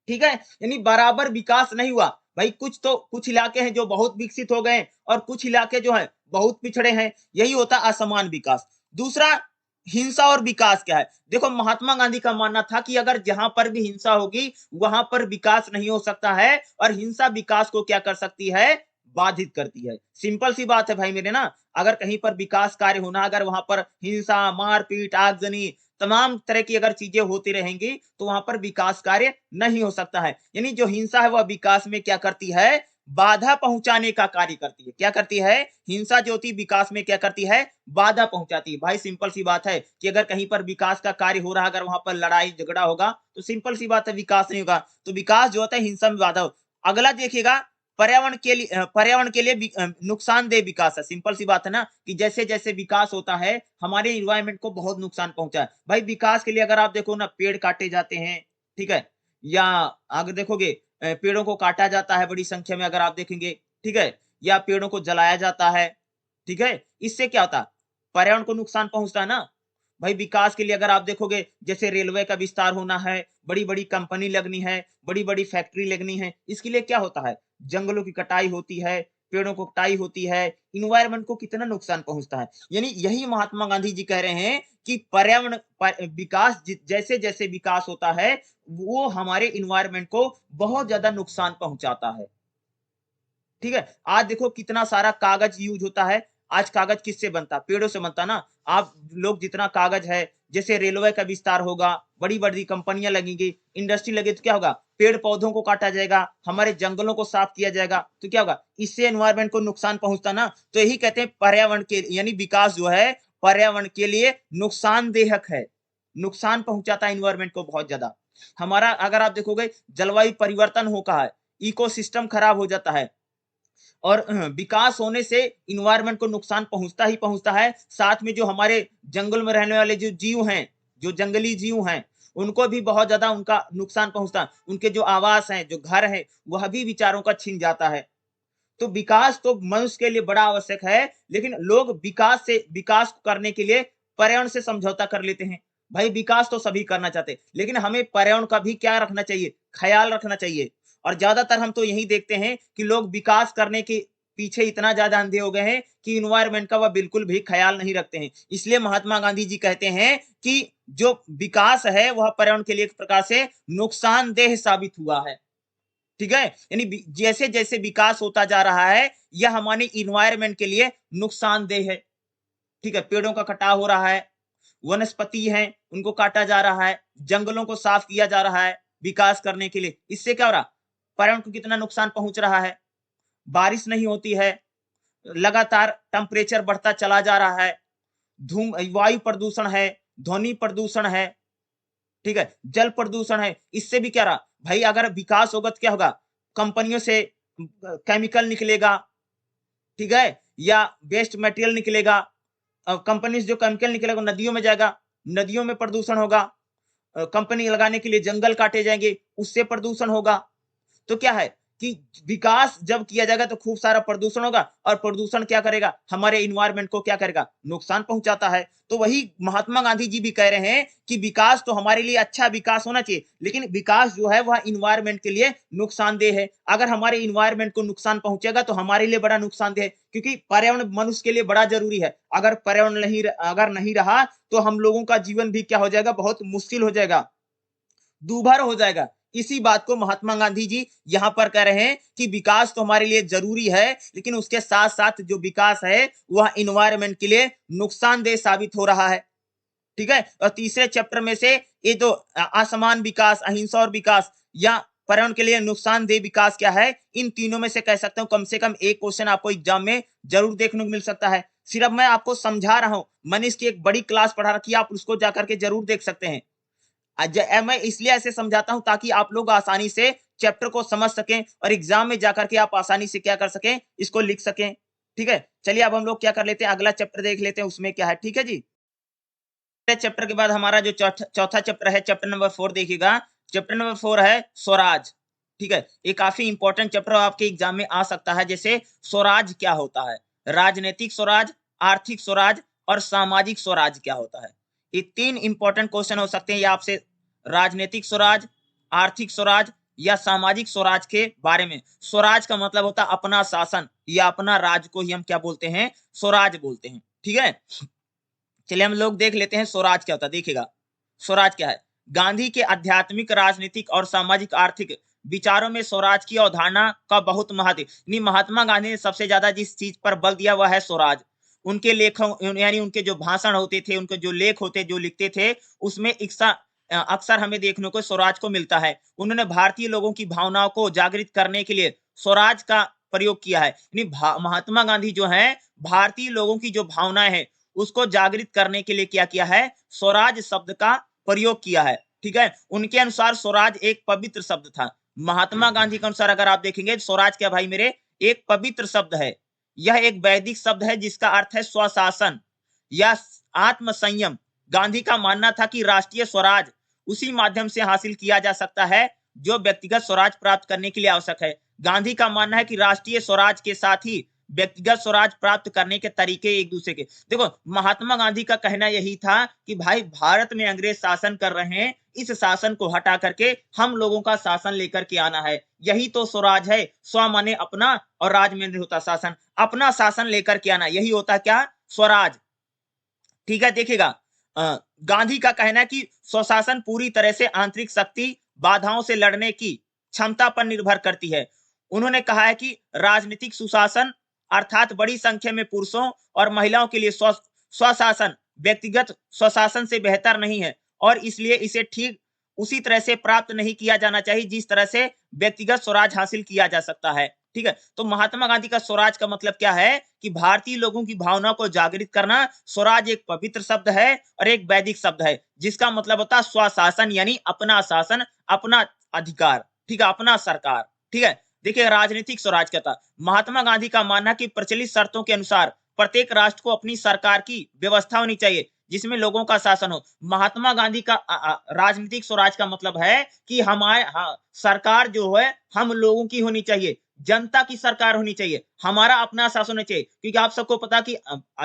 ठीक है, यानी बराबर विकास नहीं हुआ भाई, कुछ इलाके हैं जो बहुत विकसित हो गए और कुछ इलाके जो है बहुत पिछड़े हैं, यही होता है असमान विकास। दूसरा, हिंसा और विकास क्या है। देखो महात्मा गांधी का मानना था कि अगर जहां पर भी हिंसा होगी वहां पर विकास नहीं हो सकता है, और हिंसा विकास को क्या कर सकती है, बाधित करती है। सिंपल सी बात है भाई मेरे ना, अगर कहीं पर विकास कार्य होना, अगर वहां पर हिंसा मारपीट आगजनी तमाम तरह की अगर चीजें होती रहेंगी तो वहां पर विकास कार्य नहीं हो सकता है। यानी जो हिंसा है वह विकास में क्या करती है, बाधा पहुंचाने का कार्य करती है। क्या करती है, हिंसा जो होती विकास में क्या करती है, बाधा पहुंचाती है। भाई सिंपल सी बात है कि अगर कहीं पर विकास का कार्य हो रहा है, अगर वहां पर लड़ाई झगड़ा होगा तो सिंपल सी बात है विकास नहीं होगा। तो विकास जो होता है हिंसा में बाधा हो। अगला देखिएगा, पर्यावरण के लिए नुकसानदेह विकास है। सिंपल सी बात है ना कि जैसे जैसे विकास होता है हमारे इन्वायरमेंट को बहुत नुकसान पहुंचा है। भाई विकास के लिए अगर आप देखो ना पेड़ काटे जाते हैं, ठीक है, या अगर देखोगे पेड़ों को काटा जाता है बड़ी संख्या में अगर आप देखेंगे, ठीक है, या पेड़ों को जलाया जाता है, ठीक है, इससे क्या होता है, पर्यावरण को नुकसान पहुंचता है ना। भाई विकास के लिए अगर आप देखोगे जैसे रेलवे का विस्तार होना है, बड़ी बड़ी कंपनी लगनी है, बड़ी बड़ी फैक्ट्री लगनी है, इसके लिए क्या होता है, जंगलों की कटाई होती है, पेड़ों को कटाई होती है, इन्वायरमेंट को कितना नुकसान पहुंचता है। यानी यही महात्मा गांधी जी कह रहे हैं कि पर्यावरण विकास जैसे जैसे विकास होता है वो हमारे इन्वायरमेंट को बहुत ज्यादा नुकसान पहुंचाता है। ठीक है, आज देखो कितना सारा कागज यूज होता है। आज कागज किससे बनता, पेड़ों से बनता ना। आप लोग जितना कागज है, जैसे रेलवे का विस्तार होगा, बड़ी बड़ी कंपनियां लगेंगी, इंडस्ट्री लगे तो क्या होगा, पेड़ पौधों को काटा जाएगा, हमारे जंगलों को साफ किया जाएगा, तो क्या होगा, इससे एनवायरमेंट को नुकसान पहुंचता ना। तो यही कहते हैं पर्यावरण के यानी विकास जो है पर्यावरण के लिए नुकसानदेहक है, नुकसान पहुंचाता है इन्वायरमेंट को बहुत ज्यादा। हमारा अगर आप देखोगे जलवायु परिवर्तन होता है, इकोसिस्टम खराब हो जाता है, और विकास होने से इन्वायरमेंट को नुकसान पहुंचता ही पहुंचता है। साथ में जो हमारे जंगल में रहने वाले जो जीव हैं, जो जंगली जीव हैं, उनको भी बहुत ज्यादा उनका नुकसान पहुंचता है। उनके जो आवास हैं, जो घर हैं, वह भी विचारों का छीन जाता है। तो विकास तो मनुष्य के लिए बड़ा आवश्यक है, लेकिन लोग विकास करने के लिए पर्यावरण से समझौता कर लेते हैं। भाई विकास तो सभी करना चाहते हैं, लेकिन हमें पर्यावरण का भी क्या रखना चाहिए, ख्याल रखना चाहिए। और ज्यादातर हम तो यही देखते हैं कि लोग विकास करने के पीछे इतना ज्यादा अंधे हो गए हैं कि इन्वायरमेंट का वह बिल्कुल भी ख्याल नहीं रखते हैं। इसलिए महात्मा गांधी जी कहते हैं कि जो विकास है वह पर्यावरण के लिए एक प्रकार से नुकसानदेह साबित हुआ है। ठीक है, यानी जैसे जैसे विकास होता जा रहा है यह हमारे इन्वायरमेंट के लिए नुकसानदेह है। ठीक है, पेड़ों का कटाव हो रहा है, वनस्पति हैं उनको काटा जा रहा है, जंगलों को साफ किया जा रहा है विकास करने के लिए। इससे क्या हो रहा, पर्यावरण को कितना नुकसान पहुंच रहा है, बारिश नहीं होती है, लगातार टेम्परेचर बढ़ता चला जा रहा है, धूम वायु प्रदूषण है, ध्वनि प्रदूषण है, ठीक है, जल प्रदूषण है। इससे भी क्या रहा भाई, अगर विकास होगा तो क्या होगा, कंपनियों से केमिकल निकलेगा, ठीक है, या वेस्ट मटेरियल निकलेगा, कंपनी से जो केमिकल निकलेगा नदियों में जाएगा, नदियों में प्रदूषण होगा, कंपनी लगाने के लिए जंगल काटे जाएंगे, उससे प्रदूषण होगा। तो क्या है कि विकास जब किया जाएगा तो खूब सारा प्रदूषण होगा, और प्रदूषण क्या करेगा, हमारे इन्वायरमेंट को क्या करेगा, नुकसान पहुंचाता है। तो वही महात्मा गांधी जी भी कह रहे हैं कि विकास तो हमारे लिए अच्छा विकास होना चाहिए, लेकिन विकास जो है वह इन्वायरमेंट के लिए नुकसानदेह है। अगर हमारे इन्वायरमेंट को नुकसान पहुंचेगा तो हमारे लिए बड़ा नुकसानदेह है, क्योंकि पर्यावरण मनुष्य के लिए बड़ा जरूरी है। अगर पर्यावरण अगर नहीं रहा तो हम लोगों का जीवन भी क्या हो जाएगा, बहुत मुश्किल हो जाएगा, दूभर हो जाएगा। इसी बात को महात्मा गांधी जी यहां पर कह रहे हैं कि विकास तो हमारे लिए जरूरी है, लेकिन उसके साथ साथ जो विकास है वह इन्वायरमेंट के लिए नुकसानदेह साबित हो रहा है। ठीक है, और तीसरे चैप्टर में से ये तो असमान विकास, अहिंसा और विकास, या पर्यावरण के लिए नुकसानदेह विकास क्या है, इन तीनों में से कह सकता हूं कम से कम एक क्वेश्चन आपको एग्जाम में जरूर देखने को मिल सकता है। सिर्फ मैं आपको समझा रहा हूं, मैंने इसकी एक बड़ी क्लास पढ़ा रखी है, आप उसको जाकर के जरूर देख सकते हैं। मैं इसलिए ऐसे समझाता हूं ताकि आप लोग आसानी से चैप्टर को समझ सकें और एग्जाम में जाकर के आप आसानी से क्या कर सकें, इसको लिख सकें। ठीक है, चलिए अब हम लोग क्या कर लेते हैं, अगला चैप्टर देख लेते हैं उसमें क्या है। ठीक है जी, चैप्टर के बाद हमारा जो चौथा चैप्टर है, चैप्टर नंबर 4 देखिएगा। चैप्टर नंबर 4 है स्वराज। ठीक है, ये काफी इंपॉर्टेंट चैप्टर आपके एग्जाम में आ सकता है। जैसे स्वराज क्या होता है, राजनीतिक स्वराज, आर्थिक स्वराज और सामाजिक स्वराज क्या होता है। ये तीन इंपॉर्टेंट क्वेश्चन हो सकते हैं ये आपसे, राजनीतिक स्वराज, आर्थिक स्वराज या सामाजिक स्वराज के बारे में। स्वराज का मतलब होता है अपना शासन या अपना राज को ही हम क्या बोलते हैं, स्वराज बोलते हैं। ठीक है, चलिए हम लोग देख लेते हैं स्वराज क्या होता है। देखिएगा स्वराज क्या है, गांधी के आध्यात्मिक, राजनीतिक और सामाजिक आर्थिक विचारों में स्वराज की अवधारणा का बहुत महत्व। महात्मा गांधी ने सबसे ज्यादा जिस चीज पर बल दिया वह है स्वराज। उनके लेखों यानी उनके जो भाषण होते थे, उनके जो लेख होते, जो लिखते थे, उसमें अक्सर हमें देखने को स्वराज को मिलता है। उन्होंने भारतीय लोगों की भावनाओं को जागृत करने के लिए स्वराज का प्रयोग किया है। महात्मा गांधी जो है भारतीय लोगों की जो भावनाएं हैं उसको जागृत करने के लिए क्या किया है, स्वराज शब्द का प्रयोग किया है। ठीक है, उनके अनुसार स्वराज एक पवित्र शब्द था महात्मा गांधी के अनुसार अगर आप देखेंगे स्वराज क्या भाई मेरे, एक पवित्र शब्द है। यह एक वैदिक शब्द है जिसका अर्थ है स्वशासन या आत्म संयम। गांधी का मानना था कि राष्ट्रीय स्वराज उसी माध्यम से हासिल किया जा सकता है जो व्यक्तिगत स्वराज प्राप्त करने के लिए आवश्यक है। गांधी का मानना है कि राष्ट्रीय स्वराज के साथ ही व्यक्तिगत स्वराज प्राप्त करने के तरीके एक दूसरे के, देखो महात्मा गांधी का कहना यही था कि भाई भारत में अंग्रेज शासन कर रहे हैं, इस शासन को हटा करके हम लोगों का शासन लेकर के आना है, यही तो स्वराज है। स्व माने अपना और राज में होता शासन, अपना शासन लेकर के आना, यही होता क्या, स्वराज। ठीक है, देखिएगा गांधी का कहना है कि स्वशासन पूरी तरह से आंतरिक शक्ति, बाधाओं से लड़ने की क्षमता पर निर्भर करती है। उन्होंने कहा है कि राजनीतिक सुशासन अर्थात बड़ी संख्या में पुरुषों और महिलाओं के लिए स्वशासन व्यक्तिगत स्वशासन से बेहतर नहीं है और इसलिए इसे ठीक उसी तरह से प्राप्त नहीं किया जाना चाहिए जिस तरह से व्यक्तिगत स्वराज हासिल किया जा सकता है। ठीक है, तो महात्मा गांधी का स्वराज का मतलब क्या है कि भारतीय लोगों की भावना को जागृत करना। स्वराज एक पवित्र शब्द है और एक वैदिक शब्द है जिसका मतलब होता है स्वशासन यानी अपना शासन, अपना अधिकार, ठीक है, अपना सरकार। ठीक है, देखिए राजनीतिक स्वराज क्या था। महात्मा गांधी का मानना कि प्रचलित शर्तों के अनुसार प्रत्येक राष्ट्र को अपनी सरकार की व्यवस्था होनी चाहिए जिसमें लोगों का शासन हो। महात्मा गांधी का राजनीतिक स्वराज का मतलब है कि हमारे सरकार जो है हम लोगों की होनी चाहिए, जनता की सरकार होनी चाहिए, हमारा अपना शासन होना चाहिए। क्योंकि आप सबको पता कि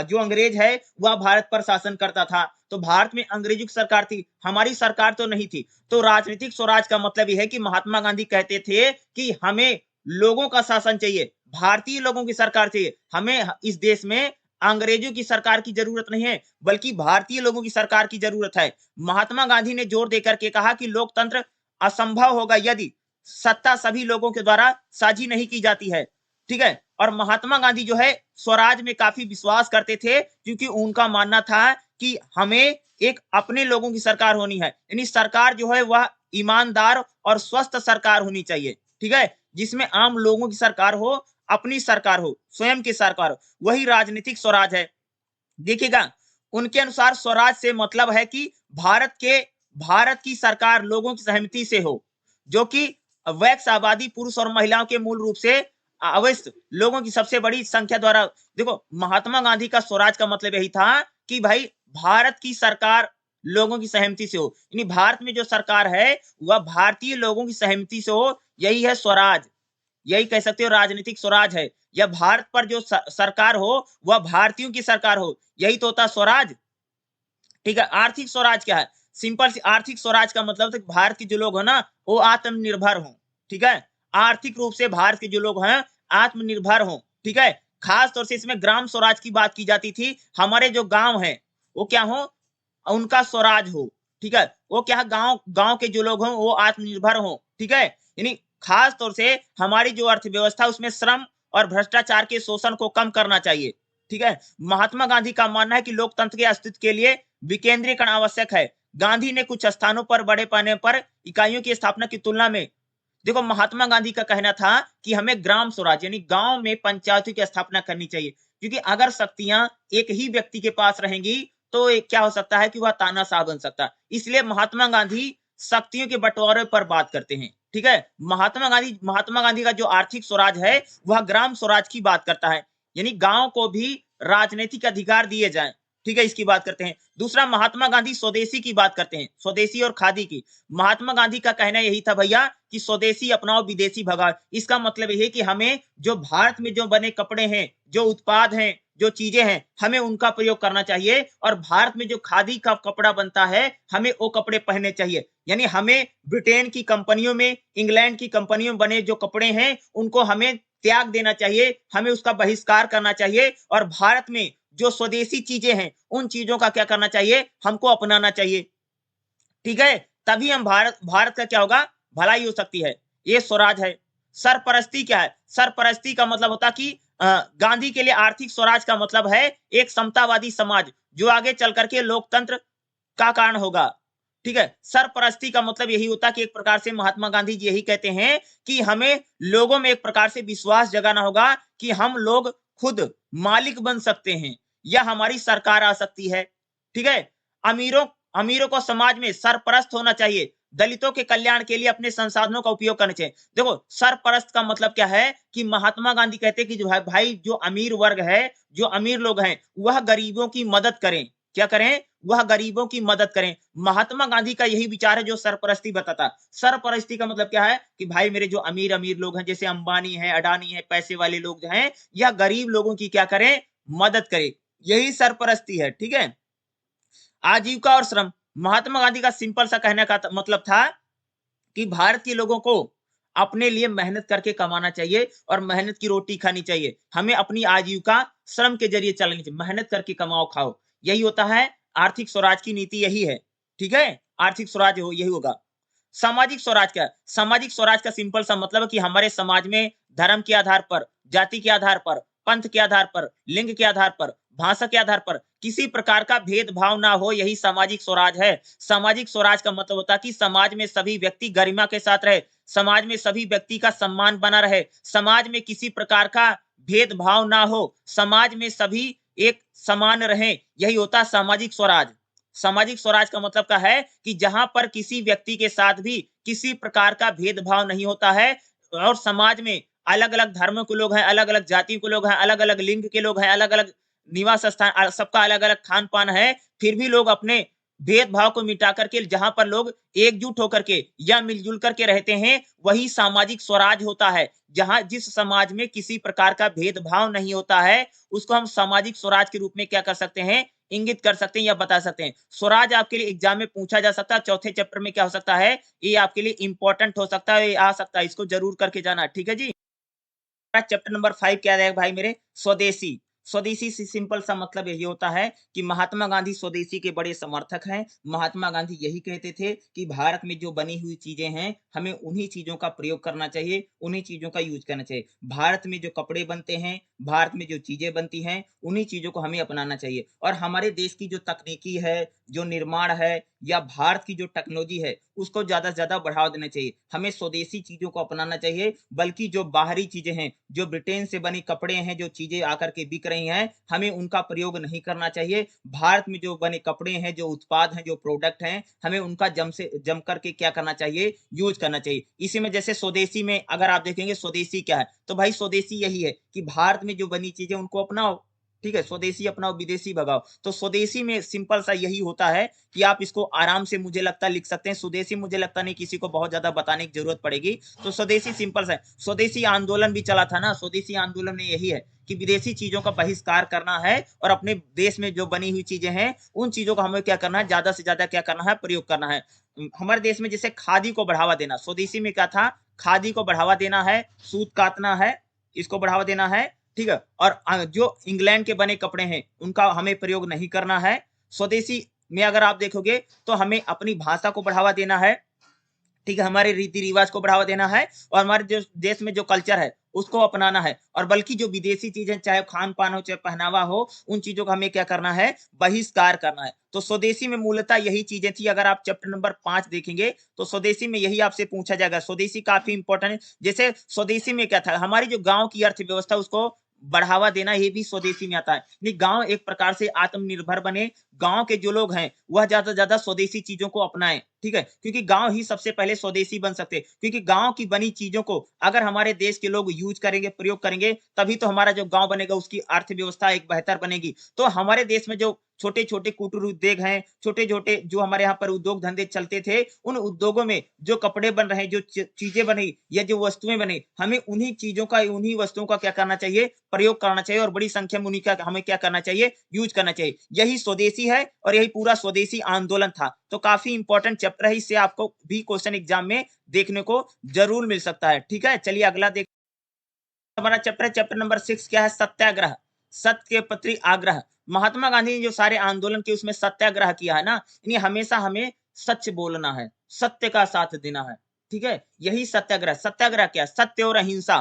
जो अंग्रेज है वह भारत पर शासन करता था, तो भारत में अंग्रेजों की सरकार थी, हमारी सरकार तो नहीं थी। तो राजनीतिक स्वराज का मतलब यह है कि महात्मा गांधी कहते थे कि हमें लोगों का शासन चाहिए, भारतीय लोगों की सरकार चाहिए, हमें इस देश में अंग्रेजों की सरकार की जरूरत नहीं है बल्कि भारतीय लोगों की सरकार की जरूरत है। महात्मा गांधी ने जोर देकर के कहा कि लोकतंत्र असंभव होगा यदि सत्ता सभी लोगों के द्वारा साझी नहीं की जाती है। ठीक है, और महात्मा गांधी जो है स्वराज में काफी विश्वास करते थे क्योंकि उनका मानना था कि हमें एक अपने लोगों की सरकार होनी है, यानी सरकार जो है वह ईमानदार और स्वस्थ सरकार होनी चाहिए। ठीक है, जिसमें आम लोगों की सरकार हो, अपनी सरकार हो, स्वयं की सरकार हो, वही राजनीतिक स्वराज है। देखिएगा उनके अनुसार स्वराज से मतलब है कि भारत की सरकार लोगों की सहमति से हो, जो कि वैक्स आबादी पुरुष और महिलाओं के मूल रूप से अवश्य लोगों की सबसे बड़ी संख्या द्वारा। देखो महात्मा गांधी का स्वराज का मतलब यही था कि भाई भारत की सरकार लोगों की सहमति से हो, यानी भारत में जो सरकार है वह भारतीय लोगों की सहमति से हो, यही है स्वराज, यही कह सकते हो राजनीतिक स्वराज है। या भारत पर जो सरकार हो वह भारतीयों की सरकार हो, यही तो होता स्वराज। ठीक है, आर्थिक स्वराज क्या है, सिंपल सी आर्थिक स्वराज का मतलब है भारत के जो लोग हैं ना वो आत्मनिर्भर हो। ठीक है, आर्थिक रूप से भारत के जो लोग हैं आत्मनिर्भर हो। ठीक है, खास तौर से इसमें ग्राम स्वराज की बात की जाती थी, हमारे जो गांव हैं वो क्या हो, उनका स्वराज हो। ठीक है, वो क्या गांव गांव के जो लोग हों वो आत्मनिर्भर हो। ठीक है, यानी खास तौर से हमारी जो अर्थव्यवस्था उसमें श्रम और भ्रष्टाचार के शोषण को कम करना चाहिए। ठीक है, महात्मा गांधी का मानना है कि लोकतंत्र के अस्तित्व के लिए विकेंद्रीकरण आवश्यक है। गांधी ने कुछ स्थानों पर बड़े पैमाने पर इकाइयों की स्थापना की तुलना में, देखो महात्मा गांधी का कहना था कि हमें ग्राम स्वराज यानी गांव में पंचायतों की स्थापना करनी चाहिए, क्योंकि अगर शक्तियां एक ही व्यक्ति के पास रहेंगी तो क्या हो सकता है कि वह तानाशाह बन सकता है। इसलिए महात्मा गांधी शक्तियों के बंटवारे पर बात करते हैं। ठीक है, महात्मा गांधी का जो आर्थिक स्वराज है वह ग्राम स्वराज की बात करता है, यानी गांव को भी राजनीतिक अधिकार दिए जाएं। ठीक है, इसकी बात करते हैं। दूसरा, महात्मा गांधी स्वदेशी की बात करते हैं, स्वदेशी और खादी की। महात्मा गांधी का कहना यही था भैया कि स्वदेशी अपनाओ विदेशी भगाओ। इसका मतलब यही है कि हमें जो भारत में जो बने कपड़े हैं, जो उत्पाद हैं, जो चीजें हैं, हमें उनका प्रयोग करना चाहिए और भारत में जो खादी का कपड़ा बनता है हमें वो कपड़े पहनने चाहिए। यानी हमें ब्रिटेन की कंपनियों में, इंग्लैंड की कंपनियों में बने जो कपड़े हैं उनको हमें त्याग देना चाहिए, हमें उसका बहिष्कार करना चाहिए और भारत में जो स्वदेशी चीजें हैं उन चीजों का क्या करना चाहिए, हमको अपनाना चाहिए। ठीक है, तभी हम भारत का क्या होगा, भलाई हो सकती है। ये स्वराज है। सरपरस्ती क्या है, सरपरस्ती का मतलब होता कि गांधी के लिए आर्थिक स्वराज का मतलब है एक समतावादी समाज जो आगे चल करके लोकतंत्र का कारण होगा। ठीक है, सरपरस्ती का मतलब यही होता कि एक प्रकार से महात्मा गांधी जी यही कहते हैं कि हमें लोगों में एक प्रकार से विश्वास जगाना होगा कि हम लोग खुद मालिक बन सकते हैं या हमारी सरकार आ सकती है। ठीक है, अमीरों अमीरों को समाज में सरपरस्त होना चाहिए, दलितों के कल्याण के लिए अपने संसाधनों का उपयोग करना चाहिए। देखो सरपरस्त का मतलब क्या है कि महात्मा गांधी कहते हैं कि जो भाई जो अमीर वर्ग है, जो अमीर लोग हैं, वह गरीबों की मदद करें। क्या करें? वह गरीबों की मदद करें। महात्मा गांधी का यही विचार है जो सरपरस्ती बताता। सरपरस्ती का मतलब क्या है कि भाई मेरे जो अमीर अमीर लोग हैं, जैसे अंबानी है, अडानी है, पैसे वाले लोग जो हैं, यह गरीब लोगों की क्या करें? मदद करें। यही सरपरस्ती है। ठीक है। आजीविका और श्रम, महात्मा गांधी का सिंपल सा कहने का मतलब था कि भारत के लोगों को अपने लिए मेहनत करके कमाना चाहिए और मेहनत की रोटी खानी चाहिए। हमें अपनी आजीविका श्रम के जरिए चलानी चाहिए। मेहनत करके कमाओ खाओ, यही होता है आर्थिक स्वराज की नीति, यही है। ठीक है। आर्थिक स्वराज हो यही होगा। सामाजिक स्वराज क्या है? सामाजिक स्वराज का सिंपल सा मतलब है कि हमारे समाज में धर्म के आधार पर, जाति के आधार पर, पंथ के आधार पर, लिंग के आधार पर, भाषा के आधार पर किसी प्रकार का भेदभाव ना हो, यही सामाजिक स्वराज है। सामाजिक स्वराज का मतलब होता है कि समाज में सभी व्यक्ति गरिमा के साथ रहे, समाज में सभी व्यक्ति का सम्मान बना रहे, समाज में किसी प्रकार का भेदभाव ना हो, समाज में सभी एक समान रहे, यही होता है सामाजिक स्वराज। सामाजिक स्वराज का मतलब का है कि जहां पर किसी व्यक्ति के साथ भी किसी प्रकार का भेदभाव नहीं होता है और समाज में अलग अलग धर्मों के लोग हैं, अलग अलग जाति के लोग हैं, अलग अलग लिंग के लोग हैं, अलग अलग निवास स्थान, सबका अलग अलग खान पान है, फिर भी लोग अपने भेदभाव को मिटा करके जहां पर लोग एकजुट होकर के या मिलजुल करके रहते हैं, वही सामाजिक स्वराज होता है। जहां जिस समाज में किसी प्रकार का भेदभाव नहीं होता है, उसको हम सामाजिक स्वराज के रूप में क्या कर सकते हैं? इंगित कर सकते हैं या बता सकते हैं। स्वराज आपके लिए एग्जाम में पूछा जा सकता है। चौथे चैप्टर में क्या हो सकता है? ये आपके लिए इंपॉर्टेंट हो सकता है, ये आ सकता है, इसको जरूर करके जाना। ठीक है जी। चैप्टर नंबर 5 क्या रहेगा भाई मेरे? स्वदेशी। स्वदेशी से सिंपल सा मतलब यही होता है कि महात्मा गांधी स्वदेशी के बड़े समर्थक हैं। महात्मा गांधी यही कहते थे कि भारत में जो बनी हुई चीजें हैं, हमें उन्हीं चीजों का प्रयोग करना चाहिए, उन्हीं चीजों का यूज करना चाहिए। भारत में जो कपड़े बनते हैं, भारत में जो चीजें बनती हैं, उन्हीं चीजों को हमें अपनाना चाहिए। और हमारे देश की जो तकनीकी है, जो निर्माण है, या भारत की जो टेक्नोलॉजी है, उसको ज्यादा से ज्यादा बढ़ावा देना चाहिए। हमें स्वदेशी चीजों को अपनाना चाहिए, बल्कि जो बाहरी चीजें हैं, जो ब्रिटेन से बनी कपड़े हैं, जो चीजें आकर के बिक रही हैं, हमें उनका प्रयोग नहीं करना चाहिए। भारत में जो बने कपड़े हैं, जो उत्पाद हैं, जो प्रोडक्ट हैं, हमें उनका जम करके क्या करना चाहिए? यूज करना चाहिए। इसी में जैसे स्वदेशी में अगर आप देखेंगे स्वदेशी क्या है, तो भाई स्वदेशी यही है कि भारत में जो बनी चीजें उनको अपनाओ। ठीक है। स्वदेशी अपनाओ, विदेशी भगाओ। तो स्वदेशी में सिंपल सा यही होता है कि आप इसको आराम से मुझे लगता लिख सकते हैं। स्वदेशी मुझे लगता नहीं किसी को बहुत ज्यादा बताने की जरूरत पड़ेगी। तो स्वदेशी सिंपल सा। स्वदेशी आंदोलन भी चला था ना, स्वदेशी आंदोलन में यही है कि विदेशी चीजों का बहिष्कार करना है और अपने देश में जो बनी हुई चीजें हैं, उन चीजों का हमें क्या करना है? ज्यादा से ज्यादा क्या करना है? प्रयोग करना है। हमारे देश में जैसे खादी को बढ़ावा देना, स्वदेशी में क्या था? खादी को बढ़ावा देना है, सूत काटना है, इसको बढ़ावा देना है। ठीक है। और जो इंग्लैंड के बने कपड़े हैं, उनका हमें प्रयोग नहीं करना है। स्वदेशी में अगर आप देखोगे तो हमें अपनी भाषा को बढ़ावा देना है। ठीक है। हमारे रीति रिवाज को बढ़ावा देना है और हमारे जो देश में जो कल्चर है उसको अपनाना है। और बल्कि जो विदेशी चीजें, चाहे खान पान हो, चाहे पहनावा हो, उन चीजों का हमें क्या करना है? बहिष्कार करना है। तो स्वदेशी में मूलतः यही चीजें थी। अगर आप चैप्टर नंबर 5 देखेंगे तो स्वदेशी में यही आपसे पूछा जाएगा। स्वदेशी काफी इंपॉर्टेंट है। जैसे स्वदेशी में क्या था? हमारी जो गांव की अर्थव्यवस्था, उसको बढ़ावा देना, ये भी स्वदेशी में आता है। गांव एक प्रकार से आत्मनिर्भर बने, गांव के जो लोग हैं वह ज्यादा से ज्यादा स्वदेशी चीजों को अपनाएं। ठीक है। क्योंकि गांव ही सबसे पहले स्वदेशी बन सकते हैं। क्योंकि गांव की बनी चीजों को अगर हमारे देश के लोग यूज करेंगे, प्रयोग करेंगे, तभी तो हमारा जो गांव बनेगा, उसकी अर्थव्यवस्था एक बेहतर बनेगी। तो हमारे देश में जो छोटे छोटे कुटीर उद्योग हैं, छोटे छोटे जो हमारे यहाँ पर उद्योग धंधे चलते थे, उन उद्योगों में जो कपड़े बन रहे हैं, जो चीजें बनी या जो वस्तुएं बनी, हमें उन्हीं चीजों का, उन्हीं वस्तुओं का क्या करना चाहिए? प्रयोग करना चाहिए। और बड़ी संख्या में उन्हीं का हमें क्या करना चाहिए? यूज करना चाहिए। यही स्वदेशी है और यही पूरा स्वदेशी आंदोलन था। तो काफी इंपॉर्टेंट चैप्टर है, इससे आपको भी क्वेश्चन एग्जाम में देखने को जरूर मिल सकता है। ठीक है। चलिए अगला देख। हमारा चैप्टर नंबर 6 क्या है? सत्याग्रह। सत्य के प्रति आग्रह। महात्मा गांधी ने जो सारे आंदोलन किए उसमें सत्याग्रह किया है ना, यानी हमेशा हमें सच बोलना है, सत्य का साथ देना है। ठीक है। यही सत्याग्रह। सत्याग्रह क्या? सत्य और अहिंसा।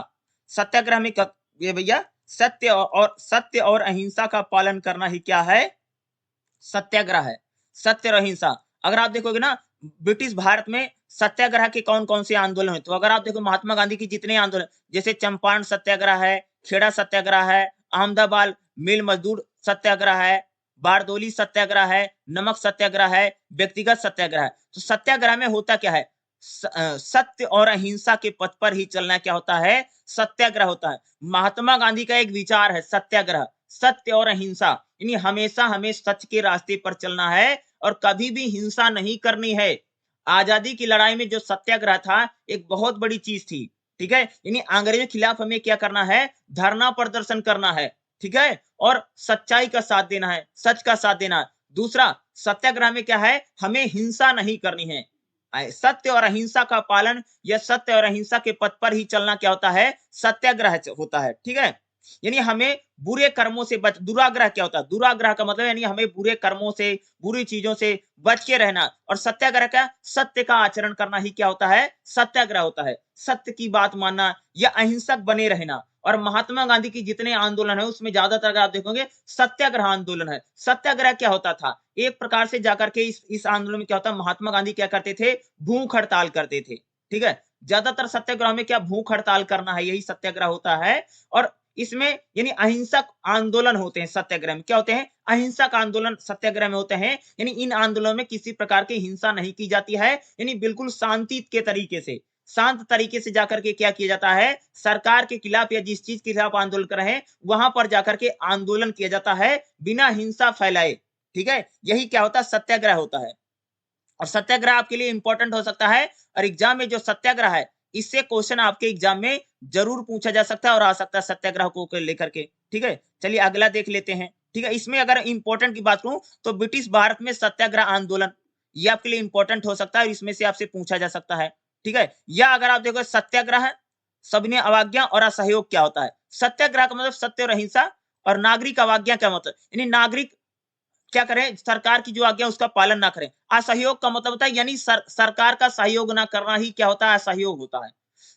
सत्याग्रह में ये भैया सत्य और अहिंसा का पालन करना ही क्या है? सत्याग्रह है। सत्य और अहिंसा। अगर आप देखोगे ना, ब्रिटिश भारत में सत्याग्रह के कौन कौन से आंदोलन हुए, तो अगर आप देखो महात्मा गांधी की जितने आंदोलन, जैसे चंपारण सत्याग्रह है, खेड़ा सत्याग्रह है, अहमदाबाद मिल मजदूर सत्याग्रह है, बारदोली सत्याग्रह है, नमक सत्याग्रह है, व्यक्तिगत सत्याग्रह है। तो सत्याग्रह में होता क्या है, सत्य और अहिंसा के पथ पर ही चलना क्या होता है, सत्याग्रह होता है। महात्मा गांधी का एक विचार है सत्याग्रह, सत्य और अहिंसा, यानी हमेशा हमें सच के रास्ते पर चलना है और कभी भी हिंसा नहीं करनी है। आजादी की लड़ाई में जो सत्याग्रह था एक बहुत बड़ी चीज थी, ठीक है, यानी अंग्रेजों के खिलाफ हमें क्या करना है, धरना प्रदर्शन करना है, ठीक है, और सच्चाई का साथ देना है, सच का साथ देना है। दूसरा, सत्याग्रह में क्या है, हमें हिंसा नहीं करनी है। सत्य और अहिंसा का पालन या सत्य और अहिंसा के पथ पर ही चलना क्या होता है, सत्याग्रह होता है, ठीक है। यानी हमें बुरे कर्मों से बच, दुराग्रह क्या होता है, दुराग्रह का मतलब यानी हमें बुरे कर्मों से, बुरी चीजों से बच के रहना। और सत्याग्रह का, सत्य का आचरण करना ही क्या होता है, सत्याग्रह होता है, सत्य की बात मानना या अहिंसक बने रहना। और महात्मा गांधी की जितने आंदोलन है उसमें ज्यादातर अगर आप देखोगे सत्याग्रह आंदोलन है। सत्याग्रह क्या होता था, एक प्रकार से जाकर के इस आंदोलन में क्या होता है, महात्मा गांधी क्या करते थे, भूख हड़ताल करते थे, ठीक है। ज्यादातर सत्याग्रह में क्या भूख हड़ताल करना है, यही सत्याग्रह होता है। और इसमें यानी अहिंसक आंदोलन होते हैं सत्याग्रह में, क्या होते हैं, अहिंसक आंदोलन सत्याग्रह में होते हैं। यानी इन आंदोलनों में किसी प्रकार की हिंसा नहीं की जाती है, यानी बिल्कुल शांति के तरीके से, शांत तरीके से जाकर के क्या किया जाता है, सरकार के खिलाफ या जिस चीज के खिलाफ आंदोलन कर रहे हैं वहां पर जाकर के आंदोलन किया जाता है बिना हिंसा फैलाए, ठीक है। यही क्या होता है, सत्याग्रह होता है। और सत्याग्रह आपके लिए इंपॉर्टेंट हो सकता है, और एग्जाम में जो सत्याग्रह है इससे क्वेश्चन आपके एग्जाम में जरूर पूछा जा सकता है और आ सकता है सत्याग्रह को लेकर के, ठीक है। चलिए अगला देख लेते हैं, ठीक है। इसमें अगर इंपॉर्टेंट की बात करूं तो ब्रिटिश भारत में सत्याग्रह आंदोलन, ये आपके लिए इंपॉर्टेंट हो सकता है और इसमें से आपसे पूछा जा सकता है, ठीक है। या अगर आप देखो सत्याग्रह, सबने अवज्ञा और असहयोग क्या होता है, सत्याग्रह का मतलब सत्य और अहिंसा, और नागरिक अवज्ञा क्या मतलब, यानी नागरिक क्या करें, सरकार की जो आज्ञा उसका पालन ना करें। असहयोग का मतलब होता है यानी सरकार का सहयोग ना करना ही क्या होता है, असहयोग होता है।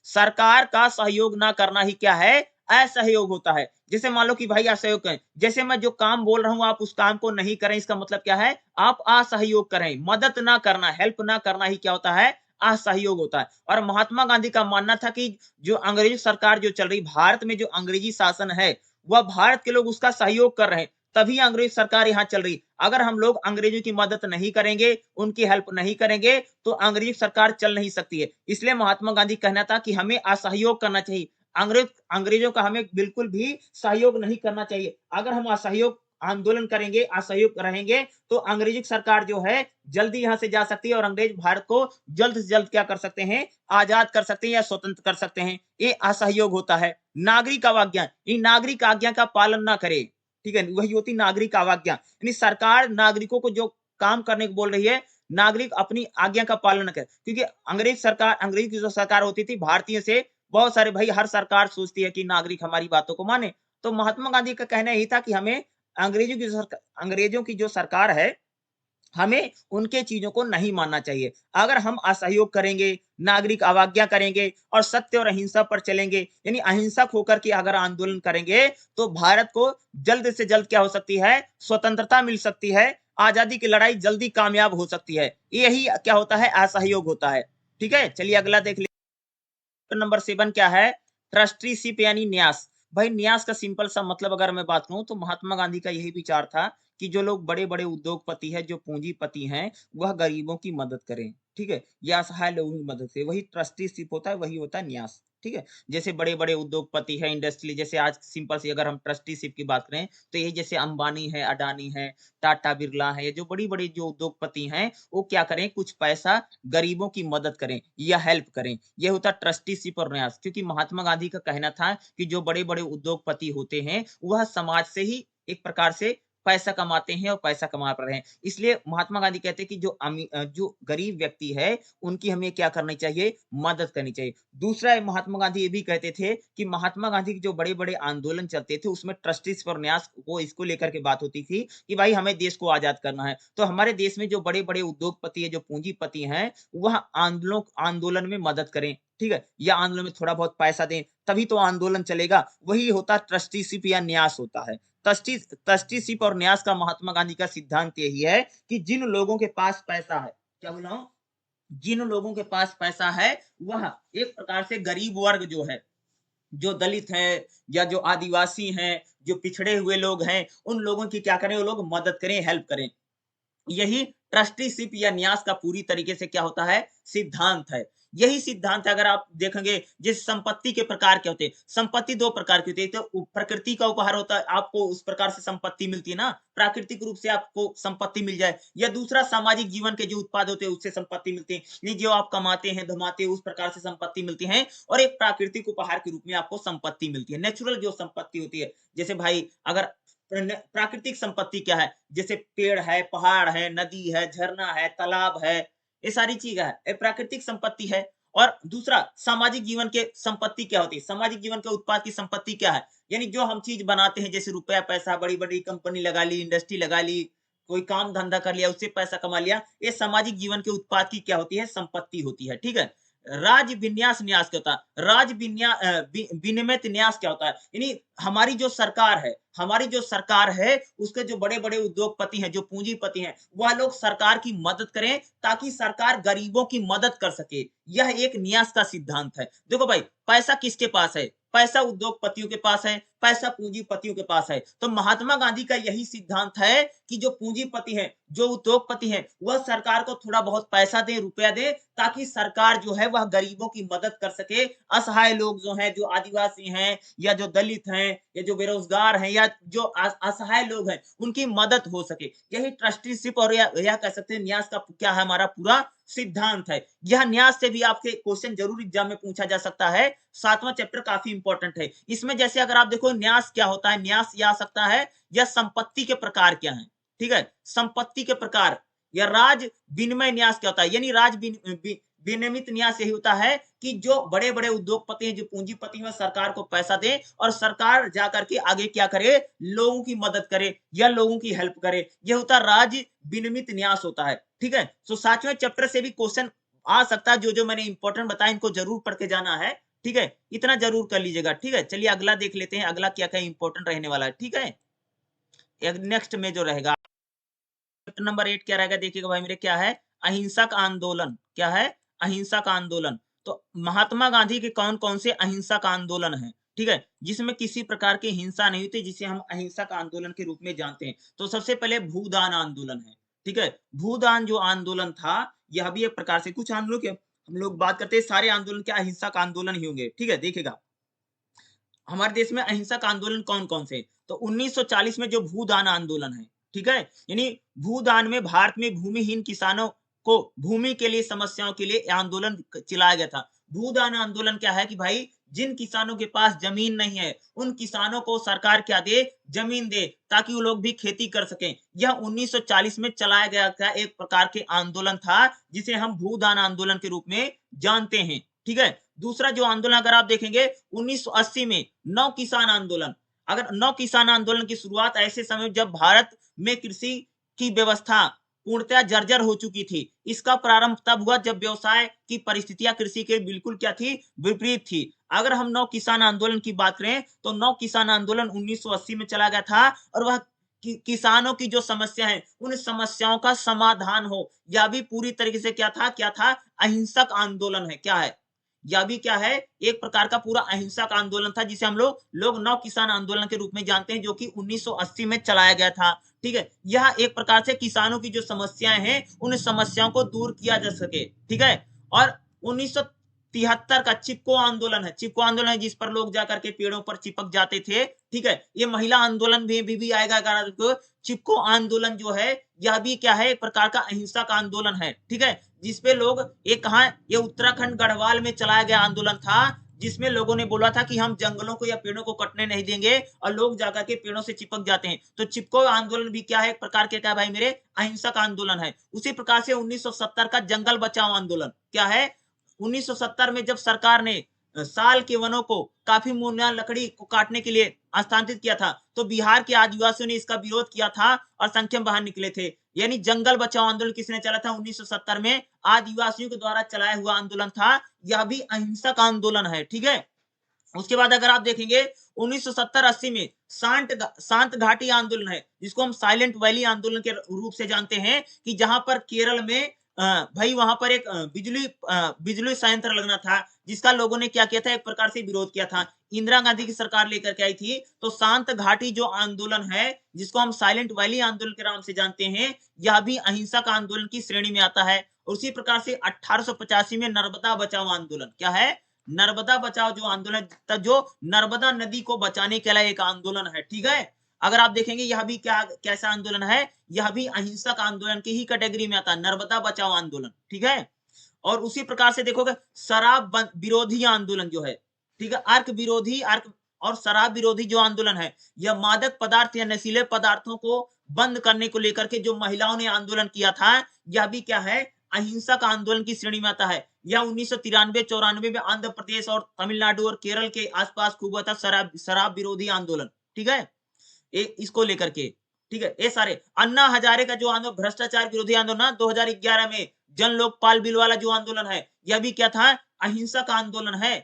सरकार का सहयोग ना करना ही क्या है, असहयोग होता है। जैसे मान लो कि भाई असहयोग करें, जैसे मैं जो काम बोल रहा हूं आप उस काम को नहीं करें, इसका मतलब क्या है, आप असहयोग करें, मदद ना करना, हेल्प ना करना ही क्या होता है, असहयोग होता है। और महात्मा गांधी का मानना था कि जो अंग्रेजी सरकार जो चल रही भारत में, जो अंग्रेजी शासन है वह भारत के लोग उसका सहयोग कर रहे हैं, तभी अंग्रेज सरकार यहाँ चल रही। अगर हम लोग अंग्रेजों की मदद नहीं करेंगे, उनकी हेल्प नहीं करेंगे तो अंग्रेजी सरकार चल नहीं सकती है। इसलिए महात्मा गांधी कहना था कि हमें असहयोग करना चाहिए, अंग्रेजों का हमें बिल्कुल भी सहयोग नहीं करना चाहिए। अगर हम असहयोग आंदोलन करेंगे, असहयोग रहेंगे, तो अंग्रेजी सरकार जो है जल्दी यहां से जा सकती है और अंग्रेज भारत को जल्द से जल्द क्या कर सकते हैं, आजाद कर सकते हैं या स्वतंत्र कर सकते हैं। ये असहयोग होता है। नागरिक अवज्ञा, इन नागरिक आज्ञा का पालन ना करे, ठीक है, वही होती नागरिक अवज्ञा, यानी सरकार नागरिकों को जो काम करने को बोल रही है, नागरिक अपनी आज्ञा का पालन न करे। क्योंकि अंग्रेज की जो सरकार होती थी भारतीय से बहुत सारे, भाई हर सरकार सोचती है कि नागरिक हमारी बातों को माने। तो महात्मा गांधी का कहना यही था कि हमें अंग्रेजों की जो सरकार है हमें उनके चीजों को नहीं मानना चाहिए। अगर हम असहयोग करेंगे, नागरिक अवज्ञा करेंगे और सत्य और अहिंसा पर चलेंगे, यानी अहिंसक होकर के अगर आंदोलन करेंगे तो भारत को जल्द से जल्द क्या हो सकती है, स्वतंत्रता मिल सकती है, आजादी की लड़ाई जल्दी कामयाब हो सकती है। यही क्या होता है, असहयोग होता है, ठीक है। चलिए अगला देख नंबर 7 क्या है, ट्रस्टीशिप यानी न्यास। भाई न्यास का सिंपल सा मतलब अगर मैं बात करूं तो महात्मा गांधी का यही विचार था कि जो लोग बड़े बड़े उद्योगपति है, जो पूंजीपति हैं, वह गरीबों की मदद करें, ठीक है, या असहाय लोगों की मदद करें, वही ट्रस्टीशिप होता है, वही होता है न्यास, ठीक है। जैसे बड़े बड़े उद्योगपति है, इंडस्ट्री, जैसे आज सिंपल सी अगर हम ट्रस्टीशिप की बात करें तो ये जैसे अंबानी है, अडानी है, टाटा बिरला है, जो बड़ी बड़ी जो उद्योगपति हैं वो क्या करें, कुछ पैसा गरीबों की मदद करें या हेल्प करें, ये होता ट्रस्टीशिप और न्यास। क्योंकि महात्मा गांधी का कहना था कि जो बड़े बड़े उद्योगपति होते हैं वह समाज से ही एक प्रकार से पैसा कमाते हैं और पैसा कमा रहे हैं। इसलिए महात्मा गांधी कहते हैं कि जो गरीब व्यक्ति है उनकी हमें क्या करनी चाहिए, मदद करनी चाहिए। दूसरा महात्मा गांधी ये भी कहते थे कि महात्मा गांधी के जो बड़े बड़े आंदोलन चलते थे उसमें ट्रस्टीशिप और न्यास को इसको लेकर के बात होती थी कि भाई हमें देश को आजाद करना है, तो हमारे देश में जो बड़े बड़े उद्योगपति है, जो पूंजीपति हैं, वह आंदोलन में मदद करें, ठीक है, या आंदोलन में थोड़ा बहुत पैसा दें, तभी तो आंदोलन चलेगा। वही होता ट्रस्टीशिप या न्यास होता है। ट्रस्टीशिप और न्यास का महात्मा गांधी का सिद्धांत यही है कि जिन लोगों के पास पैसा है, क्या बोला हूं, जिन लोगों के पास पैसा है वह एक प्रकार से गरीब वर्ग जो है, जो दलित हैं या जो आदिवासी हैं, जो पिछड़े हुए लोग हैं, उन लोगों की क्या करें, वो लोग मदद करें, हेल्प करें। यही ट्रस्टीशिप या न्यास का पूरी तरीके से क्या होता है, सिद्धांत है। यही सिद्धांत है, अगर आप देखेंगे जिस संपत्ति के प्रकार क्या होते हैं, संपत्ति 2 प्रकार की होती है। एक तो प्रकृति का उपहार होता है, आपको उस प्रकार से संपत्ति मिलती है ना, प्राकृतिक रूप से आपको संपत्ति मिल जाए, या दूसरा सामाजिक जीवन के जो उत्पाद होते हैं उससे संपत्ति मिलती है। नहीं, जो आप कमाते हैं, धमाते हैं, उस प्रकार से संपत्ति मिलती है, और एक प्राकृतिक उपहार के रूप में आपको संपत्ति मिलती है। नेचुरल जो संपत्ति होती है, जैसे भाई अगर प्राकृतिक संपत्ति क्या है, जैसे पेड़ है, पहाड़ है, नदी है, झरना है, तालाब है, ये सारी चीज है, ये प्राकृतिक संपत्ति है। और दूसरा सामाजिक जीवन के संपत्ति क्या होती है, सामाजिक जीवन के उत्पाद की संपत्ति क्या है, यानी जो हम चीज बनाते हैं, जैसे रुपया पैसा, बड़ी बड़ी कंपनी लगा ली, इंडस्ट्री लगा ली, कोई काम धंधा कर लिया, उससे पैसा कमा लिया, ये सामाजिक जीवन के उत्पाद की क्या होती है, संपत्ति होती है। ठीक है। राज विन्यास न्यास क्या होता है, विनिमित न्यास क्या होता है, यानी हमारी जो सरकार है, हमारी जो सरकार है, उसके जो बड़े-बड़े उद्योगपति हैं, जो पूंजीपति हैं, वह लोग सरकार की मदद करें, ताकि सरकार गरीबों की मदद कर सके। यह एक न्यास का सिद्धांत है। देखो भाई, पैसा किसके पास है? पैसा उद्योगपतियों के पास है, पैसा पूंजीपतियों के पास है। तो महात्मा गांधी का यही सिद्धांत है कि जो पूंजीपति हैं, जो उद्योगपति हैं, वह सरकार को थोड़ा बहुत पैसा दें, रुपया दें, ताकि सरकार जो है वह गरीबों की मदद कर सके। असहाय लोग जो हैं, जो आदिवासी हैं, या जो दलित हैं, या जो बेरोजगार हैं, या जो असहाय लोग हैं, उनकी मदद हो सके। यही ट्रस्टीशिप और यह कह सकते हैं न्यास का क्या है, हमारा पूरा सिद्धांत है। यह न्यास से भी आपके क्वेश्चन जरूर एग्जाम में पूछा जा सकता है। 7वां चैप्टर काफी इंपॉर्टेंट है। इसमें जैसे अगर आप देखो न्यास क्या होता है, न्यास यह आ सकता है, या संपत्ति के प्रकार क्या है। ठीक है, संपत्ति के प्रकार, या राज विनिमय न्यास क्या होता है, यानी विनिमित न्यास यही होता है कि जो बड़े-बड़े उद्योगपति हैं, जो पूंजीपति हैं, सरकार को पैसा दें, और सरकार जाकर के आगे क्या करे, लोगों की मदद करे, या लोगों की हेल्प करे। यह होता राज विनिमित न्यास होता है। ठीक है। तो 7वें चैप्टर से भी क्वेश्चन आ सकता है। जो मैंने इंपॉर्टेंट बताया, इनको जरूर पढ़ के जाना है। ठीक है, इतना जरूर कर लीजिएगा। ठीक है, चलिए अगला देख लेते हैं, अगला क्या क्या इंपॉर्टेंट रहने वाला है। ठीक है, नेक्स्ट में जो रहेगा चैप्टर नंबर 8 क्या रहेगा, देखिएगा भाई मेरे, क्या है, अहिंसक आंदोलन। क्या है, अहिंसक आंदोलन। तो महात्मा गांधी के कौन कौन से अहिंसक आंदोलन हैं, ठीक है, जिसमें किसी प्रकार की हिंसा नहीं होती, जिसे हम अहिंसक आंदोलन के रूप में जानते हैं। तो सबसे पहले भूदान आंदोलन है। ठीक है, भूदान जो आंदोलन था, यह भी एक प्रकार से, कुछ आंदोलन के हम लोग बात करते हैं, सारे आंदोलन क्या अहिंसक आंदोलन ही होंगे। ठीक है, देखिएगा हमारे देश में अहिंसक आंदोलन कौन-कौन से, तो 1940 में जो भूदान आंदोलन है, ठीक है, यानी भूदान में भारत में भूमिहीन किसानों को भूमि के लिए, समस्याओं के लिए आंदोलन चलाया गया था। भूदान आंदोलन क्या है कि भाई जिन किसानों के पास जमीन नहीं है, उन किसानों को सरकार क्या दे, जमीन दे, ताकि वो लोग भी खेती कर सकें। यह 1940 में चलाया गया था, एक प्रकार के आंदोलन था, जिसे हम भूदान आंदोलन के रूप में जानते हैं। ठीक है, दूसरा जो आंदोलन अगर आप देखेंगे 1980 में नौ किसान आंदोलन। अगर नौ किसान आंदोलन की शुरुआत ऐसे समय जब भारत में कृषि की व्यवस्था पूर्णतः जर्जर हो चुकी थी। इसका प्रारंभ तब हुआ जब व्यवसाय की परिस्थितियां कृषि के बिल्कुल क्या थी, विपरीत थी। अगर हम नौ किसान आंदोलन की बात करें तो नौ किसान आंदोलन 1980 में चला गया था, और वह किसानों की जो समस्या है, उन समस्याओं का समाधान हो, यह भी पूरी तरीके से क्या था, अहिंसक आंदोलन है। क्या है, यह भी क्या है, एक प्रकार का पूरा अहिंसक आंदोलन था, जिसे हम लोग नौ किसान आंदोलन के रूप में जानते हैं, जो कि 1980 में चलाया गया था। ठीक है, यह एक प्रकार से किसानों की जो समस्याएं हैं, उन समस्याओं को दूर किया जा सके। ठीक है, और 1973 का चिपको आंदोलन है। चिपको आंदोलन है जिस पर लोग जाकर के पेड़ों पर चिपक जाते थे। ठीक है, ये महिला आंदोलन भी आएगा। अगर चिपको आंदोलन जो है, यह भी क्या है, एक प्रकार का अहिंसक आंदोलन है। ठीक है, जिसपे लोग, ये कहा, ये उत्तराखंड गढ़वाल में चलाया गया आंदोलन था, जिसमें लोगों ने बोला था कि हम जंगलों को या पेड़ों को कटने नहीं देंगे, और लोग जाकर के पेड़ों से चिपक जाते हैं। तो चिपको आंदोलन भी क्या है, एक प्रकार के, क्या भाई मेरे, अहिंसक आंदोलन है। उसी प्रकार से 1970 का जंगल बचाओ आंदोलन क्या है, 1970 में जब सरकार ने साल के वनों को, काफी मूल्यवान लकड़ी को काटने के लिए हस्तांतरित किया था, तो बिहार के आदिवासियों ने इसका विरोध किया था, और संख्या में बाहर निकले थे। यानी जंगल बचाओ आंदोलन किसने चला था, 1970 में आदिवासियों के द्वारा चलाया हुआ आंदोलन था। यह भी अहिंसक आंदोलन है। ठीक है, उसके बाद अगर आप देखेंगे 1970-80 में शांत घाटी आंदोलन है, जिसको हम साइलेंट वैली आंदोलन के रूप से जानते हैं, कि जहां पर केरल में भाई वहां पर एक बिजली संयंत्र लगना था, जिसका लोगों ने क्या किया था, एक प्रकार से विरोध किया था। इंदिरा गांधी की सरकार लेकर के आई थी। तो शांत घाटी जो आंदोलन है, जिसको हम साइलेंट वैली आंदोलन के नाम से जानते हैं, यह भी अहिंसक आंदोलन की श्रेणी में आता है। उसी प्रकार से 1885 में नर्मदा बचाओ आंदोलन, क्या है, नर्मदा बचाओ जो आंदोलन, जो नर्मदा नदी को बचाने के लिए एक आंदोलन है, ठीक है। अगर आप देखेंगे यह भी क्या कैसा आंदोलन है, यह भी अहिंसक आंदोलन की ही कैटेगरी में आता है, नर्मदा बचाओ आंदोलन, ठीक है। और उसी प्रकार से देखोगे शराब विरोधी आंदोलन जो है, ठीक है, अर्क विरोधी, अर्क और शराब विरोधी जो आंदोलन है, यह मादक पदार्थ या नशीले पदार्थों को बंद करने को लेकर के जो महिलाओं ने आंदोलन किया था, यह भी क्या है, अहिंसक आंदोलन की श्रेणी में आता है। यह 1993-94 में आंध्र प्रदेश और तमिलनाडु और केरल के आसपास खूब हुआ था शराब विरोधी आंदोलन, ठीक है, इसको लेकर के, ठीक है। ये सारे अन्ना हजारे का जो आंदोलन, भ्रष्टाचार विरोधी आंदोलन 2011 में जन लोकपाल बिल वाला जो आंदोलन है, यह भी क्या था, अहिंसक आंदोलन है।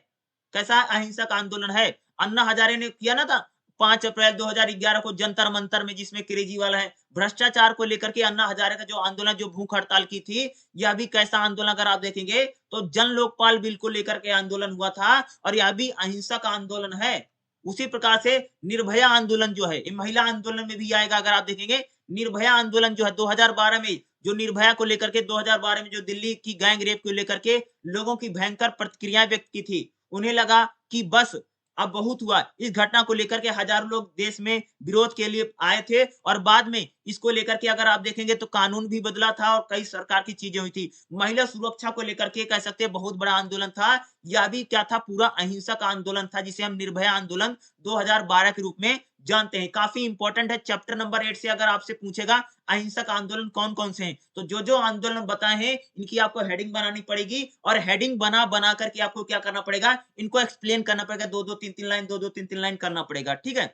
कैसा अहिंसक आंदोलन है, अन्ना हजारे ने किया ना था 5 अप्रैल 2011 को जंतर मंतर में, जिसमें केजरीवाल है। भ्रष्टाचार को लेकर के अन्ना हजारे का जो आंदोलन, जो भूख हड़ताल की थी, यह भी कैसा आंदोलन, अगर आप देखेंगे तो जन लोकपाल बिल को लेकर के आंदोलन हुआ था, और यह भी अहिंसक आंदोलन है। उसी प्रकार से निर्भया आंदोलन जो है, ये महिला आंदोलन में भी आएगा। अगर आप देखेंगे निर्भया आंदोलन जो है 2012 में, जो निर्भया को लेकर के 2012 में जो दिल्ली की गैंग रेप को लेकर के लोगों की भयंकर प्रतिक्रियाएं व्यक्त की थी, उन्हें लगा कि बस अब बहुत हुआ। इस घटना को लेकर के हजारों लोग देश में विरोध के लिए आए थे, और बाद में इसको लेकर के अगर आप देखेंगे तो कानून भी बदला था और कई सरकार की चीजें हुई थी। महिला सुरक्षा को लेकर के कह सकते हैं बहुत बड़ा आंदोलन था। यह भी क्या था, पूरा अहिंसक आंदोलन था, जिसे हम निर्भया आंदोलन 2012 के रूप में जानते हैं। काफी इंपॉर्टेंट है। चैप्टर नंबर 8 से अगर आपसे पूछेगा अहिंसक आंदोलन कौन कौन से हैं, तो जो जो आंदोलन बताए हैं इनकी आपको हेडिंग बनानी पड़ेगी, और हेडिंग बना करके आपको क्या करना पड़ेगा, इनको एक्सप्लेन करना पड़ेगा, 2-2 3-3 लाइन, 2-2 3-3 लाइन करना पड़ेगा, ठीक है।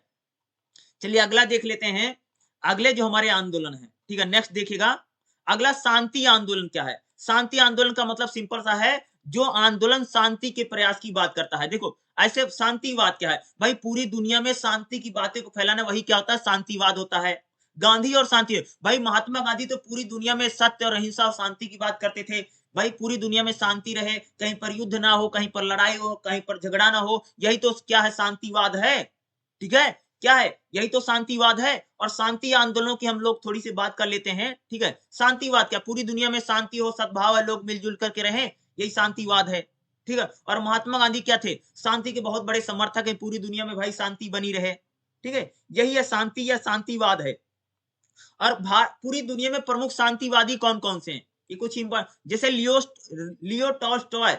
चलिए अगला देख लेते हैं। अगले जो हमारे आंदोलन है, ठीक है, नेक्स्ट देखिएगा। अगला शांति आंदोलन क्या है। शांति आंदोलन का मतलब सिंपल सा है, जो आंदोलन शांति के प्रयास की बात करता है। देखो ऐसे शांतिवाद क्या है भाई, पूरी दुनिया में शांति की बातें को फैलाना, वही क्या होता है, शांतिवाद होता है। गांधी और शांति, भाई महात्मा गांधी तो पूरी दुनिया में सत्य और अहिंसा और शांति की बात करते थे। भाई पूरी दुनिया में शांति रहे, कहीं पर युद्ध ना हो, कहीं पर लड़ाई हो, कहीं पर झगड़ा ना हो, यही तो क्या है, शांतिवाद है, ठीक है। क्या है, यही तो शांतिवाद है। और शांति आंदोलनों की हम लोग थोड़ी सी बात कर लेते हैं, ठीक है। शांतिवाद क्या, पूरी दुनिया में शांति हो, सद्भाव है, लोग मिलजुल करके रहें, यही शांतिवाद है, ठीक है। और महात्मा गांधी क्या थे, शांति के बहुत बड़े समर्थक हैं, पूरी दुनिया में भाई शांति बनी रहे, ठीक है, यही है शांति या शांतिवाद है। और पूरी दुनिया में प्रमुख शांतिवादी कौन कौन से हैं, ये कुछ जैसे लियो टॉल्स्टॉय,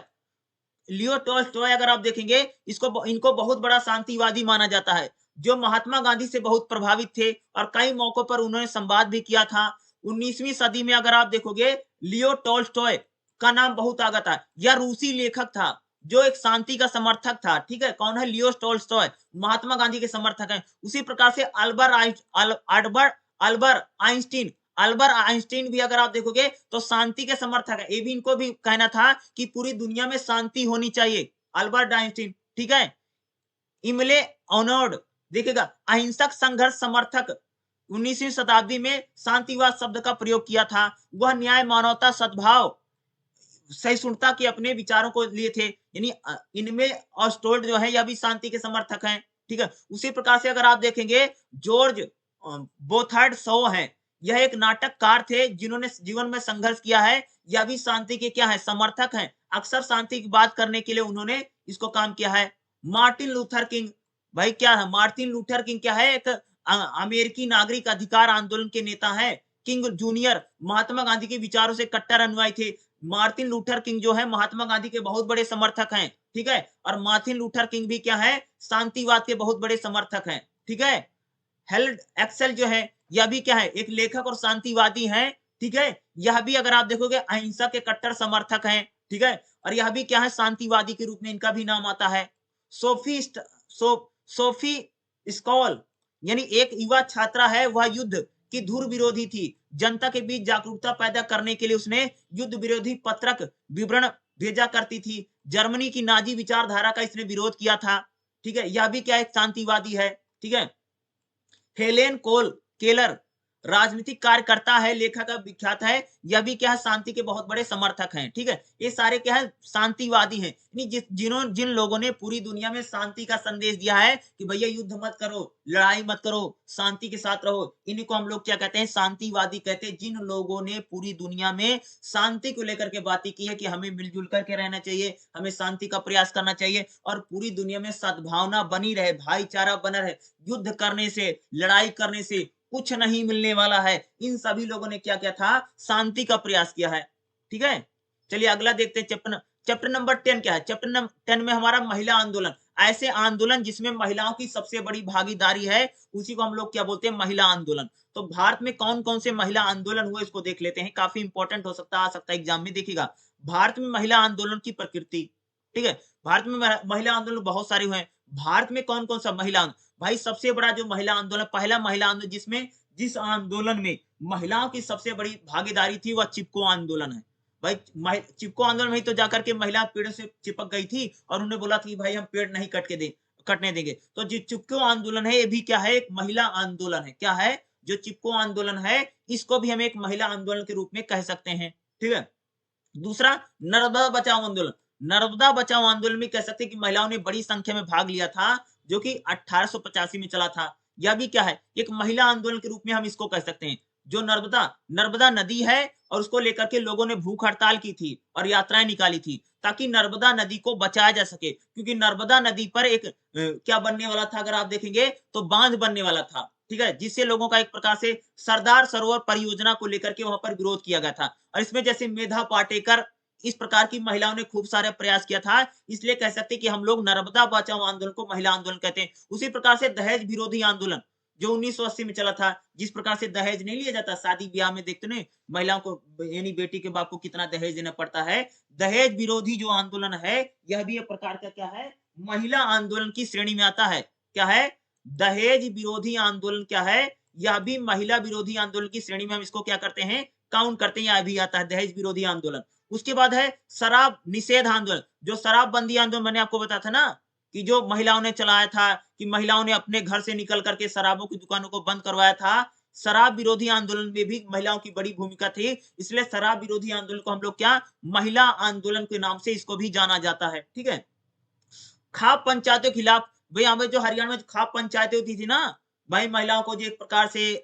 लियो टॉल्स्टॉय अगर आप देखेंगे, इसको इनको बहुत बड़ा शांतिवादी माना जाता है, जो महात्मा गांधी से बहुत प्रभावित थे, और कई मौकों पर उन्होंने संवाद भी किया था। 19वीं सदी में अगर आप देखोगे, लियो टॉल्स्टॉय का नाम बहुत आगा था। यह रूसी लेखक था, जो एक शांति का समर्थक था, ठीक है। कौन है, लियो टॉल्स्टॉय, महात्मा गांधी के समर्थक हैं। उसी प्रकार से अल्बर्ट आइंस्टीन, अल्बर्ट आइंस्टीन भी अगर आप देखोगे तो शांति के समर्थक है। ये भी इनको भी कहना था कि पूरी दुनिया में शांति होनी चाहिए, अल्बर्ट आइंस्टीन, ठीक है। इमले ओनोड देखिएगा, अहिंसक संघर्ष समर्थक, 19वीं शताब्दी में शांतिवाद शब्द का प्रयोग किया था। वह न्याय, मानवता, सद्भाव, सहिष्णुता के अपने विचारों को लिए थे। यानी इनमें ऑस्टोल्ड जो है, यह भी शांति के समर्थक हैं, ठीक है। उसी प्रकार से अगर आप देखेंगे, जॉर्ज बोथर्ड शो हैं, यह एक नाटककार थे, जिन्होंने जीवन में संघर्ष किया है, यह भी शांति के क्या है, समर्थक हैं। अक्सर शांति की बात करने के लिए उन्होंने इसको काम किया है। मार्टिन लूथर किंग, भाई क्या है, मार्टिन लूथर किंग क्या है, एक अमेरिकी नागरिक अधिकार आंदोलन के नेता है। किंग जूनियर महात्मा गांधी के विचारों से कट्टर अनुयायी थे। मार्टिन लूथर किंग जो है महात्मा गांधी के बहुत बड़े समर्थक हैं, ठीक है। और मार्टिन लूथर किंग भी क्या है, शांतिवाद के बहुत बड़े समर्थक हैं, ठीक है। हेल्ड एक्सेल जो है, यह भी क्या है, एक लेखक और शांतिवादी हैं, ठीक है। यह भी अगर आप देखोगे अहिंसा के कट्टर समर्थक हैं, ठीक है। और यह भी क्या है, शांतिवादी के रूप में इनका भी नाम आता है। सोफी स्कॉल, यानी एक युवा छात्रा है, वह युद्ध की धुर विरोधी थी। जनता के बीच जागरूकता पैदा करने के लिए उसने युद्ध विरोधी पत्रक विवरण भेजा करती थी। जर्मनी की नाजी विचारधारा का इसने विरोध किया था, ठीक है। यह भी क्या एक शांतिवादी है, ठीक है। हेलेन केलर राजनीतिक कार्य करता है, लेखक विख्यात है, यह भी क्या है शांति के बहुत बड़े समर्थक हैं, ठीक है। ये सारे क्या है शांतिवादी हैं, यानी जिन लोगों ने पूरी दुनिया में शांति का संदेश दिया है कि भैया युद्ध मत करो, लड़ाई मत करो, शांति के साथ रहो, इन्हीं को हम लोग क्या कहते हैं शांतिवादी कहते हैं। जिन लोगों ने पूरी दुनिया में शांति को लेकर के बातें की है कि हमें मिलजुल करके रहना चाहिए, हमें शांति का प्रयास करना चाहिए और पूरी दुनिया में सद्भावना बनी रहे, भाईचारा बना रहे, युद्ध करने से, लड़ाई करने से कुछ नहीं मिलने वाला है। इन सभी लोगों ने क्या किया था शांति का प्रयास किया है, ठीक है। चलिए अगला देखते हैं चैप्टर नंबर 10 क्या है। चैप्टर नंबर 10 में हमारा महिला आंदोलन, ऐसे आंदोलन जिसमें महिलाओं की सबसे बड़ी भागीदारी है, उसी को हम लोग क्या बोलते हैं महिला आंदोलन। तो भारत में कौन-कौन से महिला आंदोलन हुए इसको देख लेते हैं, काफी इंपॉर्टेंट हो सकता है, आ सकता है एग्जाम में। देखिएगा भारत में महिला आंदोलन की प्रकृति, ठीक है। भारत में महिला आंदोलन बहुत सारे हुए हैं। भारत में कौन-कौन सा महिला भाई सबसे बड़ा जो महिला आंदोलन, पहला महिला आंदोलन जिस आंदोलन में महिलाओं की सबसे बड़ी भागीदारी थी वह चिपको आंदोलन है। भाई चिपको आंदोलन में तो जाकर के महिला पेड़ से चिपक गई थी और उन्होंने बोला था कि भाई हम पेड़ नहीं कटने देंगे। तो जो चिपको आंदोलन है ये भी क्या है एक महिला आंदोलन है। क्या है जो चिपको आंदोलन है इसको भी हम एक महिला आंदोलन के रूप में कह सकते हैं, ठीक है। दूसरा नर्मदा बचाओ आंदोलन, नर्मदा बचाओ आंदोलन में कह सकते हैं कि महिलाओं ने बड़ी संख्या में भाग लिया था जो कि 1885 में चला था। यह भी क्या है एक महिला आंदोलन के रूप में हम इसको कह सकते हैं। जो नर्मदा नदी है और उसको लेकर के लोगों ने भूख हड़ताल की थी और यात्राएं निकाली थी ताकि नर्मदा नदी को बचाया जा सके, क्योंकि नर्मदा नदी पर एक क्या बनने वाला था अगर आप देखेंगे तो बांध बनने वाला था, ठीक है, जिससे लोगों का एक प्रकार से सरदार सरोवर परियोजना को लेकर के वहां पर विरोध किया गया था। और इसमें जैसे मेधा पाटेकर इस प्रकार की महिलाओं ने खूब सारे प्रयास किया था, इसलिए कह सकते हैं कि हम लोग नर्मदा बचाओ आंदोलन को महिला आंदोलन कहते हैं। उसी प्रकार से दहेज विरोधी आंदोलन जो 1980 में चला था, जिस प्रकार से दहेज नहीं लिया जाता शादी ब्याह में, देखते नहीं महिलाओं को यानी बेटी के बाप को कितना दहेज देना पड़ता है। दहेज विरोधी जो आंदोलन है यह भी एक प्रकार का क्या है महिला आंदोलन की श्रेणी में आता है। क्या है दहेज विरोधी आंदोलन, क्या है यह भी महिला विरोधी आंदोलन की श्रेणी में हम इसको क्या करते हैं काउंट करते हैं, यह भी आता है दहेज विरोधी आंदोलन। उसके बाद है शराब निषेध आंदोलन, जो शराबबंदी आंदोलन मैंने आपको बताया था ना कि जो महिलाओं ने चलाया था, कि महिलाओं ने अपने घर से निकल करके शराबों की दुकानों को बंद करवाया था। शराब विरोधी आंदोलन में भी महिलाओं की बड़ी भूमिका थी, इसलिए शराब विरोधी आंदोलन को हम लोग क्या महिला आंदोलन के नाम से इसको भी जाना जाता है, ठीक है। खाप पंचायतों के खिलाफ, भाई हमें जो हरियाणा में खाप पंचायतें होती थी ना, भाई महिलाओं को जो एक प्रकार से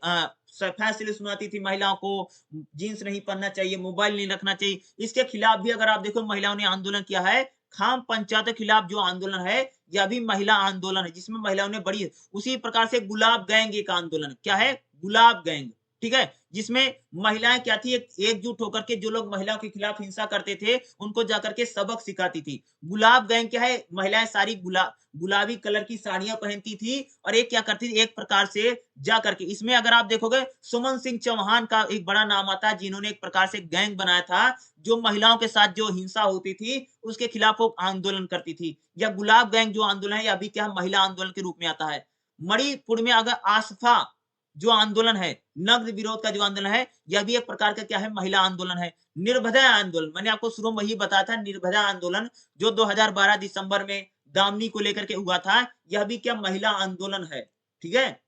फैसले सुनाती थी, महिलाओं को जींस नहीं पहनना चाहिए, मोबाइल नहीं रखना चाहिए, इसके खिलाफ भी अगर आप देखो महिलाओं ने आंदोलन किया है। खाप पंचायतों के खिलाफ जो आंदोलन है यह भी महिला आंदोलन है, जिसमें महिलाओं ने बड़ी उसी प्रकार से गुलाब गैंग एक आंदोलन, क्या है गुलाब गैंग, ठीक है, जिसमें महिलाएं क्या थी एकजुट होकर के जो लोग महिलाओं के खिलाफ हिंसा करते थे उनको जाकर के सबक सिखाती थी। गुलाब गैंग क्या है महिलाएं सारी गुलाबी कलर की साड़ियां पहनती थी और एक क्या करती थी एक प्रकार से जाकर के, इसमें अगर आप देखोगे सुमन सिंह चौहान का एक बड़ा नाम आता है, जिन्होंने एक प्रकार से गैंग बनाया था जो महिलाओं के साथ जो हिंसा होती थी उसके खिलाफ वो आंदोलन करती थी। या गुलाब गैंग जो आंदोलन है अभी क्या महिला आंदोलन के रूप में आता है। मणिपुर में अगर आसफा जो आंदोलन है, नग्न विरोध का जो आंदोलन है, यह भी एक प्रकार का क्या है महिला आंदोलन है। निर्भया आंदोलन मैंने आपको शुरू में ही बताया था, निर्भया आंदोलन जो 2012 दिसंबर में दामनी को लेकर के हुआ था, यह भी क्या महिला आंदोलन है, ठीक है,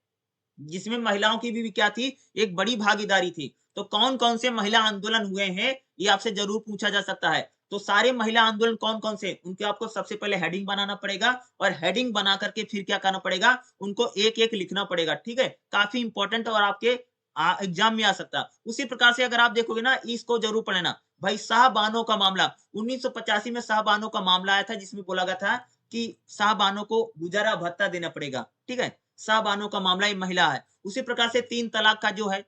जिसमें महिलाओं की भी क्या थी एक बड़ी भागीदारी थी। तो कौन कौन से महिला आंदोलन हुए हैं ये आपसे जरूर पूछा जा सकता है। तो सारे महिला आंदोलन कौन कौन से, उनके आपको सबसे पहले हेडिंग बनाना पड़ेगा और हेडिंग बना करके फिर क्या करना पड़ेगा उनको एक एक लिखना पड़ेगा, ठीक है, काफी इंपॉर्टेंट और आपके एग्जाम में आ सकता है। उसी प्रकार से अगर आप देखोगे ना इसको जरूर पढ़ना। भाई शाहबानो का मामला 1985 में शाहबानो का मामला आया था, जिसमें बोला गया था कि शाहबानो को गुजारा भत्ता देना पड़ेगा, ठीक है, शाहबानो का मामला ये महिला है। उसी प्रकार से 3 तलाक का जो है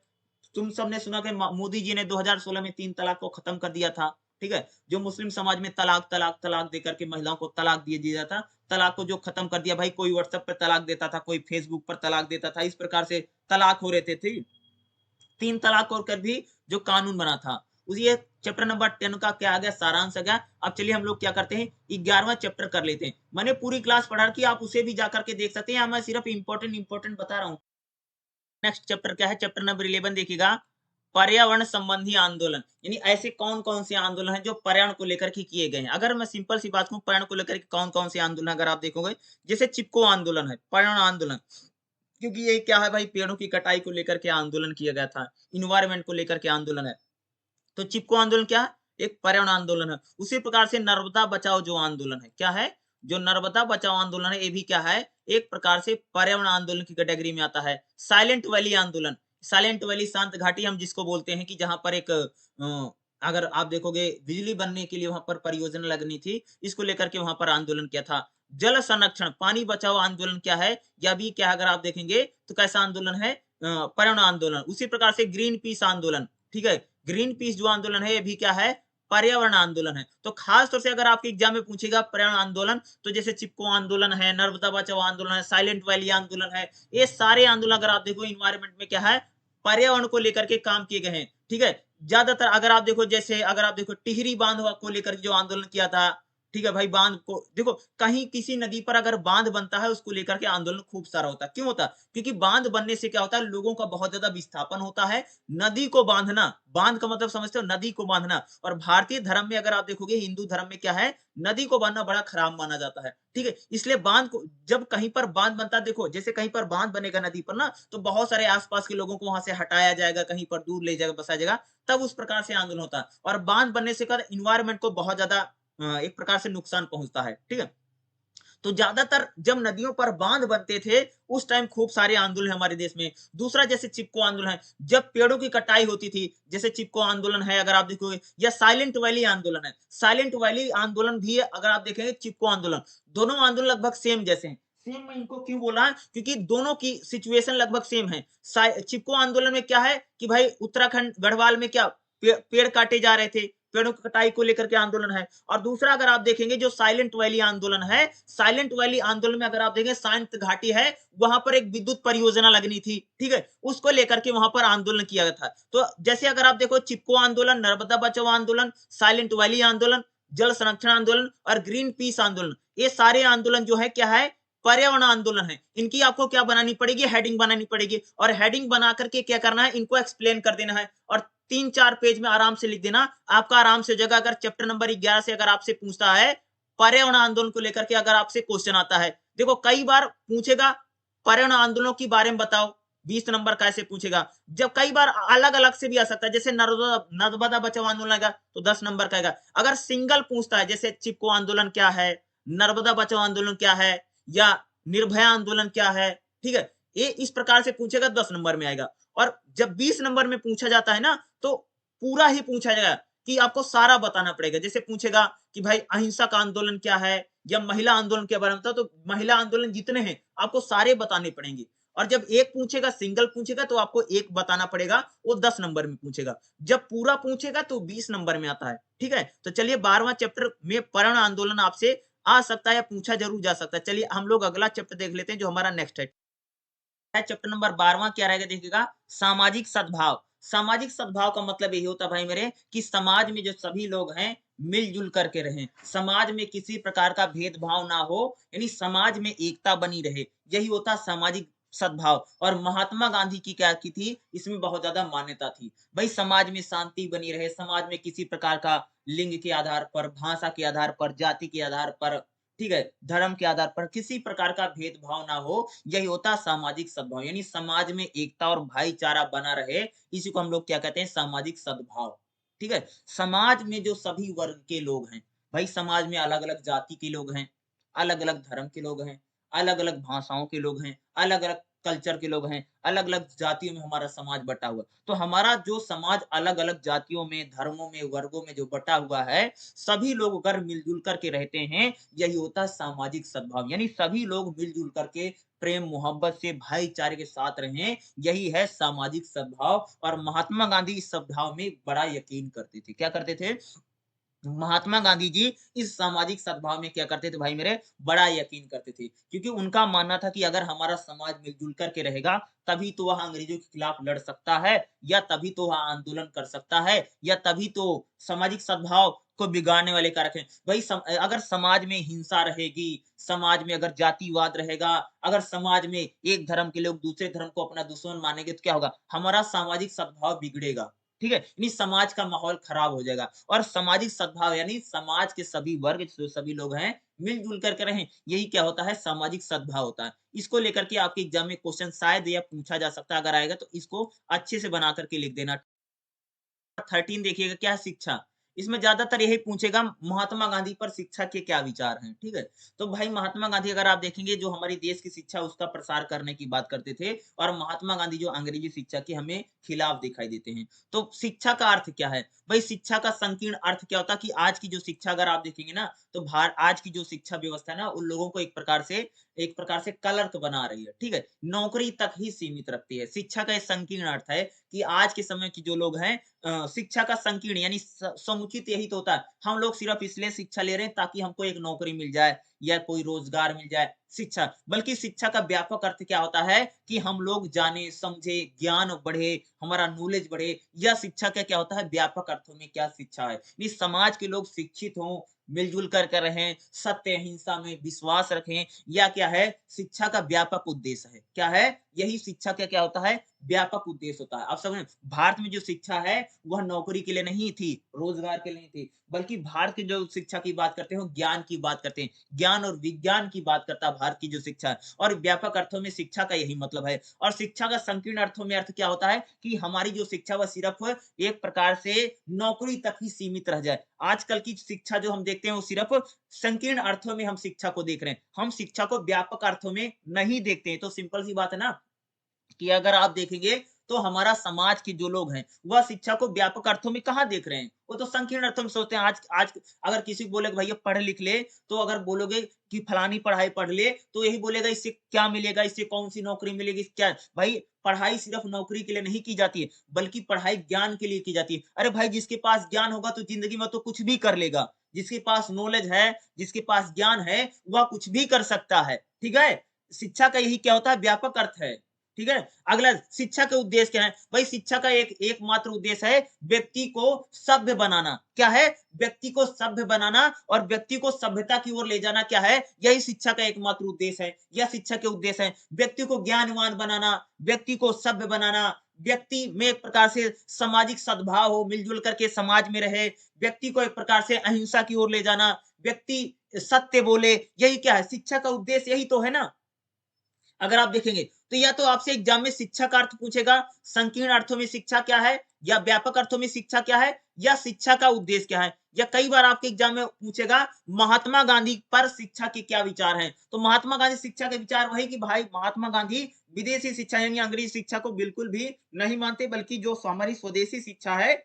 तुम सबने सुना कि मोदी जी ने 2016 में 3 तलाक को खत्म कर दिया था, ठीक है, जो मुस्लिम समाज में तलाक तलाक तलाक देकर के महिलाओं को तलाक दिया था, तलाक को जो खत्म कर दिया। भाई कोई व्हाट्सएप पर तलाक देता था, कोई फेसबुक पर तलाक देता था, इस प्रकार से तलाक हो रहे थे। 3 तलाक और कर भी जो कानून बना था उसी चैप्टर नंबर 10 का क्या आ गया सारांश आ गया। अब चलिए हम लोग क्या करते हैं 11वां चैप्टर कर लेते हैं। मैंने पूरी क्लास पढ़ा रखी, आप उसे भी जाकर के देख सकते हैं, मैं सिर्फ इंपॉर्टेंट बता रहा हूँ। नेक्स्ट चैप्टर क्या है, चैप्टर नंबर 11 देखिएगा, पर्यावरण संबंधी आंदोलन, यानी ऐसे कौन कौन से आंदोलन हैं जो पर्यावरण को लेकर के किए गए हैं। अगर मैं सिंपल सी बात कहूँ पर्यावरण को लेकर के कौन कौन से आंदोलन अगर आप देखोगे, जैसे चिपको आंदोलन है पर्यावरण आंदोलन, क्योंकि ये क्या है भाई, पेड़ों की कटाई को लेकर के आंदोलन किया गया था, इन्वायरमेंट को लेकर के आंदोलन है। तो चिपको आंदोलन क्या है? एक पर्यावरण आंदोलन है। उसी प्रकार से नर्मदा बचाओ जो आंदोलन है, क्या है? जो नर्मदा बचाओ आंदोलन है, ये भी क्या है? एक प्रकार से पर्यावरण आंदोलन की कैटेगरी में आता है। साइलेंट वैली आंदोलन, साइलेंट वैली शांत घाटी हम जिसको बोलते हैं कि जहाँ पर एक अगर आप देखोगे बिजली बनने के लिए वहाँ पर परियोजना लगनी थी, इसको लेकर के वहाँ पर आंदोलन किया था। जल संरक्षण, पानी बचाओ आंदोलन क्या है? यह भी क्या अगर आप देखेंगे तो कैसा आंदोलन है? पर्यावरण आंदोलन। उसी प्रकार से ग्रीन पीस आंदोलन, ठीक है? ग्रीन पीस जो आंदोलन है ये भी क्या है? पर्यावरण आंदोलन है। तो खास तौर से अगर आपके एग्जाम में पूछेगा पर्यावरण आंदोलन, तो जैसे चिपको आंदोलन है, नर्मदा बचाओ आंदोलन है, साइलेंट वैली आंदोलन है, ये सारे आंदोलन अगर आप देखो इन्वायरमेंट में क्या है? पर्यावरण को लेकर के काम किए गए हैं, ठीक है? ज्यादातर अगर आप देखो, जैसे अगर आप देखो टिहरी बांध को लेकर जो आंदोलन किया था, ठीक है भाई, बांध को देखो, कहीं किसी नदी पर अगर बांध बनता है उसको लेकर के आंदोलन खूब सारा होता है। क्यों होता है? क्योंकि बांध बनने से क्या होता है, लोगों का बहुत ज्यादा विस्थापन होता है। नदी को बांधना, बांध का मतलब समझते हो, नदी को बांधना। और भारतीय धर्म में अगर आप देखोगे, हिंदू धर्म में क्या है? नदी को बांधना बड़ा खराब माना जाता है, ठीक है? इसलिए बांध को, जब कहीं पर बांध बनता है, देखो जैसे कहीं पर बांध बनेगा नदी पर ना, तो बहुत सारे आसपास के लोगों को वहां से हटाया जाएगा, कहीं पर दूर ले जाएगा, बसाया जाएगा, तब उस प्रकार से आंदोलन होता है। और बांध बनने से क्या, इन्वायरमेंट को बहुत ज्यादा एक प्रकार से नुकसान पहुंचता है, ठीक है? तो ज्यादातर जब नदियों पर बांध बनते थे, उस टाइम खूब सारे आंदोलन हमारे देश में। दूसरा जैसे चिपको आंदोलन है, जब पेड़ों की कटाई होती थी, जैसे चिपको आंदोलन है अगर आप देखोगे, या साइलेंट वैली आंदोलन है। साइलेंट वैली आंदोलन भी अगर आप देखेंगे, चिपको आंदोलन, दोनों आंदोलन लगभग सेम जैसे हैं। सेम मैं इनको क्यों बोला है? क्योंकि दोनों की सिचुएशन लगभग सेम है। चिपको आंदोलन में क्या है कि भाई उत्तराखंड गढ़वाल में क्या पेड़ काटे जा रहे थे, पेड़ों की कटाई को लेकर के आंदोलन है। और दूसरा अगर आप देखेंगे जो साइलेंट वैली आंदोलन है, साइलेंट वैली आंदोलन में अगर आप देखेंगे, शांत घाटी है, वहां पर एक विद्युत परियोजना लगनी थी, ठीक है? उसको लेकर के वहां पर आंदोलन किया गया था। तो जैसे अगर आप देखो, चिपको आंदोलन, नर्मदा बचाओ आंदोलन, साइलेंट वैली आंदोलन, जल संरक्षण आंदोलन और ग्रीन पीस आंदोलन, ये सारे आंदोलन जो है क्या है? पर्यावरण आंदोलन है। इनकी आपको क्या बनानी पड़ेगी? हेडिंग बनानी पड़ेगी। और हेडिंग बना करके क्या करना है? इनको एक्सप्लेन कर देना है। और 3-4 पेज में आराम से लिख देना, आपका आराम से जगह। अगर चैप्टर नंबर 11 से अगर आपसे पूछता है पर्यावरण आंदोलन को लेकर के, अगर आपसे क्वेश्चन आता है, देखो कई बार पूछेगा पर्यावरण आंदोलनों के बारे में बताओ, 20 नंबर का ऐसे पूछेगा। जब कई बार अलग अलग से भी आ सकता है, जैसे नर्मदा बचाओ आंदोलन आएगा तो 10 नंबर का आएगा। अगर सिंगल पूछता है, जैसे चिपको आंदोलन क्या है, नर्मदा बचाओ आंदोलन क्या है, या निर्भया आंदोलन क्या है, ठीक है, ये इस प्रकार से पूछेगा, 10 नंबर में आएगा। और जब 20 नंबर में पूछा जाता है ना, तो पूरा ही पूछा जाएगा कि आपको सारा बताना पड़ेगा। जैसे पूछेगा कि भाई अहिंसक आंदोलन क्या है, या महिला आंदोलन के बारे में बताओ, तो महिला आंदोलन जितने हैं आपको सारे बताने पड़ेंगे। और जब एक पूछेगा, सिंगल पूछेगा, तो आपको एक बताना पड़ेगा, वो 10 नंबर में पूछेगा। जब पूरा पूछेगा तो 20 नंबर में आता है, ठीक है? तो चलिए 12वां चैप्टर में पर्यावरण आंदोलन आपसे आ सकता है या पूछा जरूर जा सकता है। चलिए हम लोग अगला चैप्टर देख लेते हैं, जो हमारा नेक्स्ट है। चैप्टर नंबर 12वां क्या रहेगा देखिएगा, सामाजिक सद्भाव। सामाजिक सद्भाव का मतलब यही होता है भाई मेरे, कि समाज में जो सभी लोग हैं मिलजुल करके रहें, समाज में किसी प्रकार का भेदभाव ना हो, यानी समाज में एकता बनी रहे, यही होता है सामाजिक सद्भाव। और महात्मा गांधी की क्या की थी, इसमें बहुत ज्यादा मान्यता थी, भाई समाज में शांति बनी रहे, समाज में किसी प्रकार का लिंग के आधार पर, भाषा के आधार पर, जाति के आधार पर, ठीक है, धर्म के आधार पर किसी प्रकार का भेदभाव ना हो, यही होता है सामाजिक सद्भाव। यानी समाज में एकता और भाईचारा बना रहे, इसी को हम लोग क्या कहते हैं, सामाजिक सद्भाव, ठीक है? समाज में जो सभी वर्ग के लोग हैं, भाई समाज में अलग अलग जाति के लोग हैं, अलग अलग धर्म के लोग हैं, अलग अलग भाषाओं के लोग हैं, अलग अलग कल्चर के लोग हैं, अलग अलग जातियों में हमारा समाज बटा हुआ है। तो हमारा जो समाज अलग अलग जातियों में, धर्मों में, वर्गों में जो बटा हुआ है, सभी लोग अगर मिलजुल करके रहते हैं, यही होता है सामाजिक सद्भाव। यानी सभी लोग मिलजुल करके प्रेम मोहब्बत से, भाईचारे के साथ रहें, यही है सामाजिक सद्भाव। और महात्मा गांधी इस सद्भाव में बड़ा यकीन करते थे। क्या करते थे? महात्मा गांधी जी इस सामाजिक सद्भाव में क्या करते थे भाई मेरे, बड़ा यकीन करते थे। क्योंकि उनका मानना था कि अगर हमारा समाज मिलजुल करके रहेगा, तभी तो वह अंग्रेजों के खिलाफ लड़ सकता है, या तभी तो वह आंदोलन कर सकता है, या तभी तो सामाजिक सद्भाव को बिगाड़ने वाले कारक हैं। भाई अगर समाज में हिंसा रहेगी, समाज में अगर जातिवाद रहेगा, अगर समाज में एक धर्म के लोग दूसरे धर्म को अपना दुश्मन मानेंगे, तो क्या होगा, हमारा सामाजिक सद्भाव बिगड़ेगा। ठीक है? यानी समाज का माहौल खराब हो जाएगा और सामाजिक सद्भाव यानी समाज के सभी वर्ग जो सभी लोग हैं, मिल-जुल कर के रहें, यही क्या होता है सामाजिक सद्भाव होता है। इसको लेकर के आपके एग्ज़ाम में क्वेश्चन शायद या पूछा जा सकता है, अगर आएगा तो इसको अच्छे से बना कर के लिख देना। 13 देखिएगा क्या है शिक्षा। इसमें ज़्यादातर यही पूछेगा महात्मा गांधी पर शिक्षा के क्या विचार हैं, ठीक है? तो भाई महात्मा गांधी अगर आप देखेंगे जो हमारी देश की शिक्षा उसका प्रसार करने की बात करते थे और महात्मा गांधी जो अंग्रेजी शिक्षा के हमें खिलाफ दिखाई देते हैं। तो शिक्षा का अर्थ क्या है? भाई शिक्षा का संकीर्ण अर्थ क्या होता है कि आज की जो शिक्षा अगर आप देखेंगे ना तो भार आज की जो शिक्षा व्यवस्था है ना उन लोगों को एक प्रकार से कलंक बना रही है, ठीक है? नौकरी तक ही सीमित रखती है। शिक्षा का एक संकीर्ण अर्थ है कि आज के समय की जो लोग हैं शिक्षा का संकीर्ण यानी समुचित यही तो होता है। हम लोग सिर्फ इसलिए शिक्षा ले रहे हैं ताकि हमको एक नौकरी मिल जाए या कोई रोजगार मिल जाए, शिक्षा। बल्कि शिक्षा का व्यापक अर्थ क्या होता है कि हम लोग जाने, समझे, ज्ञान बढ़े, हमारा नॉलेज बढ़े। या शिक्षा का क्या होता है व्यापक अर्थों में क्या शिक्षा है? इस समाज के लोग शिक्षित हों, मिलजुल कर रहें, सत्य अहिंसा में विश्वास रखें या क्या है शिक्षा का व्यापक उद्देश्य है। क्या है? यही शिक्षा का क्या होता है व्यापक उद्देश्य होता है। आप समझ भारत में जो शिक्षा है वह नौकरी के लिए नहीं थी, रोजगार के लिए नहीं थी, बल्कि भारत की जो शिक्षा की बात करते हैं, ज्ञान की बात करते हैं। ज्ञान और विज्ञान की बात करता है भारत की जो शिक्षा है और व्यापक अर्थों में शिक्षा का यही मतलब है। और शिक्षा का संकीर्ण अर्थों में अर्थ क्या होता है कि हमारी जो शिक्षा वह सिर्फ एक प्रकार से नौकरी तक ही सीमित रह जाए। आजकल की शिक्षा जो हम देखते हैं वो सिर्फ संकीर्ण अर्थों में हम शिक्षा को देख रहे हैं। हम शिक्षा को व्यापक अर्थों में नहीं देखते हैं। तो सिंपल सी बात है ना कि अगर आप देखेंगे तो हमारा समाज के जो लोग हैं वह शिक्षा को व्यापक अर्थों में कहाँ देख रहे हैं, वो तो संकीर्ण अर्थों में सोचते हैं। आज आज अगर किसी को बोले भैया पढ़ लिख ले तो अगर बोलोगे कि फलानी पढ़ाई पढ़ ले तो यही बोलेगा इससे क्या मिलेगा, इससे कौन सी नौकरी मिलेगी, क्या भाई पढ़ाई सिर्फ नौकरी के लिए नहीं की जाती है बल्कि पढ़ाई ज्ञान के लिए की जाती है। अरे भाई जिसके पास ज्ञान होगा तो जिंदगी में तो कुछ भी कर लेगा। जिसके पास नॉलेज है, जिसके पास ज्ञान है वह कुछ भी कर सकता है, ठीक है? शिक्षा का यही क्या होता है व्यापक अर्थ है, ठीक है? अगला शिक्षा के उद्देश्य क्या है? भाई शिक्षा का एकमात्र उद्देश्य है व्यक्ति को सभ्य बनाना। क्या है? व्यक्ति को सभ्य बनाना और व्यक्ति को सभ्यता की ओर ले जाना क्या है? यही शिक्षा का एकमात्र उद्देश्य है। यह शिक्षा के उद्देश्य है। व्यक्ति को ज्ञानवान बनाना, व्यक्ति को सभ्य बनाना, व्यक्ति में एक प्रकार से सामाजिक सद्भाव हो, मिलजुल करके समाज में रहे, व्यक्ति को एक प्रकार से अहिंसा की ओर ले जाना, व्यक्ति सत्य बोले, यही क्या है? शिक्षा का उद्देश्य यही तो है ना? अगर आप देखेंगे तो या तो आपसे एग्जाम में शिक्षा का अर्थ पूछेगा, संकीर्ण अर्थों में शिक्षा क्या है या व्यापक अर्थों में शिक्षा क्या है या शिक्षा का उद्देश्य क्या है, या कई बार आपके एग्जाम में पूछेगा महात्मा गांधी पर शिक्षा के क्या विचार हैं। तो महात्मा गांधी शिक्षा के विचार वही कि भाई महात्मा गांधी विदेशी शिक्षा यानी अंग्रेजी शिक्षा को बिल्कुल भी नहीं मानते बल्कि जो हमारी स्वदेशी शिक्षा है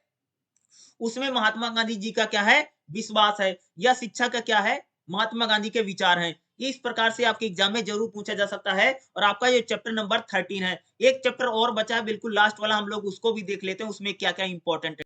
उसमें महात्मा गांधी जी का क्या है विश्वास है, या शिक्षा का क्या है महात्मा गांधी के विचार हैं। ये इस प्रकार से आपके एग्जाम में जरूर पूछा जा सकता है। और आपका ये चैप्टर नंबर 13 है। एक चैप्टर और बचा है बिल्कुल लास्ट वाला, हम लोग उसको भी देख लेते हैं उसमें क्या क्या इंपॉर्टेंट है।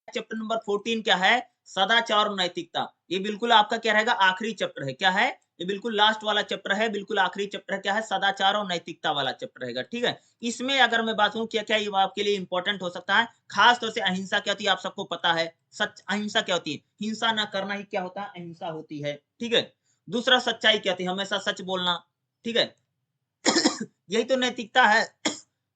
चैप्टर नंबर 14 क्या है? सदाचार और नैतिकता। ये बिल्कुल आपका क्या रहेगा आखिरी चैप्टर है। क्या है? ये बिल्कुल लास्ट वाला चैप्टर है, बिल्कुल आखिरी चैप्टर है। क्या है? सदाचार और नैतिकता वाला चैप्टर रहेगा, ठीक है? इसमें अगर मैं बात करूं क्या क्या ये आपके लिए इंपॉर्टेंट हो सकता है, खास तौर से अहिंसा क्या होती है आप सबको पता है। सच अहिंसा क्या होती है? हिंसा ना करना ही क्या होता है अहिंसा होती है, ठीक है? दूसरा सच्चाई क्या होती है? हमेशा सच बोलना, ठीक है? यही तो नैतिकता है।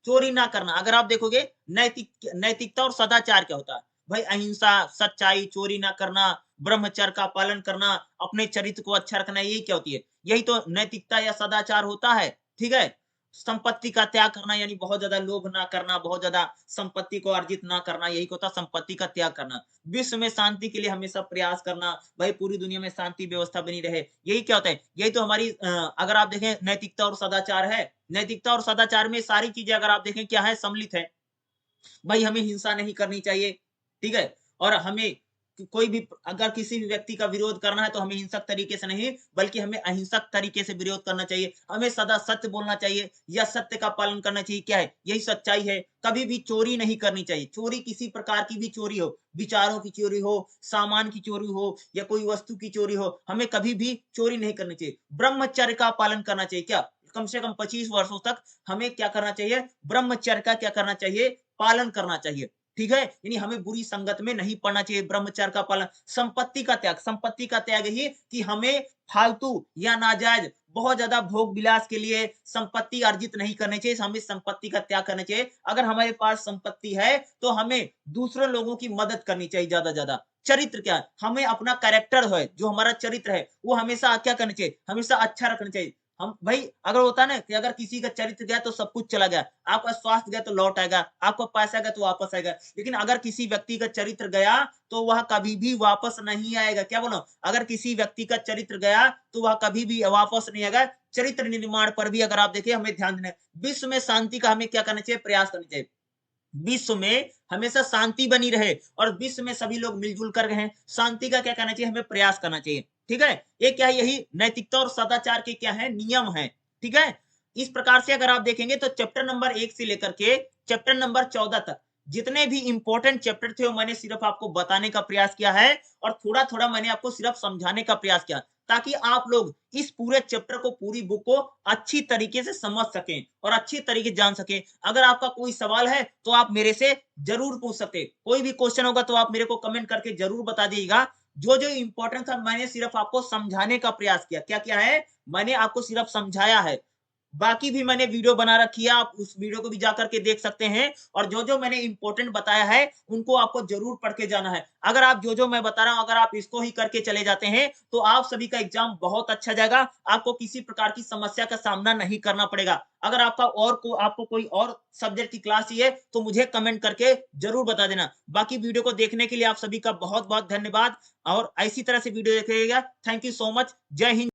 चोरी ना करना। अगर आप देखोगे नैतिकता और सदाचार क्या होता है? भाई अहिंसा, सच्चाई, चोरी ना करना, ब्रह्मचर्य का पालन करना, अपने चरित्र को अच्छा रखना, यही क्या होती है? यही तो नैतिकता या सदाचार होता है, ठीक है? संपत्ति का त्याग करना यानी बहुत ज्यादा लोभ ना करना, बहुत ज्यादा संपत्ति को अर्जित ना करना, यही होता है संपत्ति का त्याग करना। विश्व में शांति के लिए हमेशा प्रयास करना, भाई पूरी दुनिया में शांति व्यवस्था बनी रहे, यही क्या होता है? यही तो हमारी अगर आप देखें नैतिकता और सदाचार है। नैतिकता और सदाचार में सारी चीजें अगर आप देखें क्या है सम्मिलित है। भाई हमें हिंसा नहीं करनी चाहिए, ठीक है? और हमें कोई भी अगर किसी भी व्यक्ति का विरोध करना है तो हमें हिंसक तरीके से नहीं बल्कि हमें अहिंसक तरीके से विरोध करना चाहिए। हमें सदा सत्य बोलना चाहिए या सत्य का पालन करना चाहिए। क्या है? यही सच्चाई है। कभी भी चोरी नहीं करनी चाहिए। चोरी किसी प्रकार की भी चोरी हो, विचारों की चोरी हो, सामान की चोरी हो या कोई वस्तु की चोरी हो, हमें कभी भी चोरी नहीं करनी चाहिए। ब्रह्मचर्य का पालन करना चाहिए। क्या? कम से कम 25 वर्षों तक हमें क्या करना चाहिए? ब्रह्मचर्य का क्या करना चाहिए? पालन करना चाहिए, ठीक है? यानी हमें बुरी संगत में नहीं पड़ना चाहिए। ब्रह्मचर्य का पालन, संपत्ति का त्याग ही कि हमें फालतू या नाजायज बहुत ज्यादा भोग विलास के लिए संपत्ति अर्जित नहीं करनी चाहिए, हमें संपत्ति का त्याग करना चाहिए। अगर हमारे पास संपत्ति है तो हमें दूसरे लोगों की मदद करनी चाहिए ज्यादा से ज्यादा। चरित्र क्या है, हमें अपना कैरेक्टर है, जो हमारा चरित्र है वो हमेशा क्या करना चाहिए, हमेशा अच्छा रखना चाहिए। हम भाई अगर होता है ना कि अगर किसी का चरित्र गया तो सब कुछ चला गया, आपका स्वास्थ्य गया तो लौट आएगा, आपका पैसा गया तो वापस आएगा, लेकिन अगर किसी व्यक्ति का चरित्र गया तो वह कभी भी वापस नहीं आएगा। क्या बोलो, अगर किसी व्यक्ति का चरित्र गया तो वह कभी भी वापस नहीं आएगा। चरित्र निर्माण पर भी अगर आप देखिए हमें ध्यान देना है। विश्व में शांति का हमें क्या करना चाहिए, प्रयास करना चाहिए। विश्व में हमेशा शांति बनी रहे और विश्व में सभी लोग मिलजुल कर रहें, शांति का क्या करना चाहिए, हमें प्रयास करना चाहिए। ठीक है, ये क्या है, यही नैतिकता और सदाचार के क्या है, नियम है। ठीक है, इस प्रकार से अगर आप देखेंगे तो चैप्टर नंबर 1 से लेकर के चैप्टर नंबर 14 तक जितने भी इंपॉर्टेंट चैप्टर थे वो मैंने सिर्फ आपको बताने का प्रयास किया है और थोड़ा थोड़ा मैंने आपको सिर्फ समझाने का प्रयास किया, ताकि आप लोग इस पूरे चैप्टर को, पूरी बुक को अच्छी तरीके से समझ सकें और अच्छी तरीके से जान सकें। अगर आपका कोई सवाल है तो आप मेरे से जरूर पूछ सकते हैं। कोई भी क्वेश्चन होगा तो आप मेरे को कमेंट करके जरूर बता दीजिएगा। जो जो इंपॉर्टेंट था मैंने सिर्फ आपको समझाने का प्रयास किया। क्या क्या है, मैंने आपको सिर्फ समझाया है। बाकी भी मैंने वीडियो बना रखी है, आप उस वीडियो को भी जा करके देख सकते हैं। और जो जो मैंने इंपॉर्टेंट बताया है उनको आपको जरूर पढ़ के जाना है। अगर आप जो जो मैं बता रहा हूं अगर आप इसको ही करके चले जाते हैं तो आप सभी का एग्जाम बहुत अच्छा जाएगा। आपको किसी प्रकार की समस्या का सामना नहीं करना पड़ेगा। अगर आपको कोई और सब्जेक्ट की क्लास चाहिए तो मुझे कमेंट करके जरूर बता देना। बाकी वीडियो को देखने के लिए आप सभी का बहुत बहुत धन्यवाद और इसी तरह से वीडियो देखिएगा। Thank you so much. जय हिंद।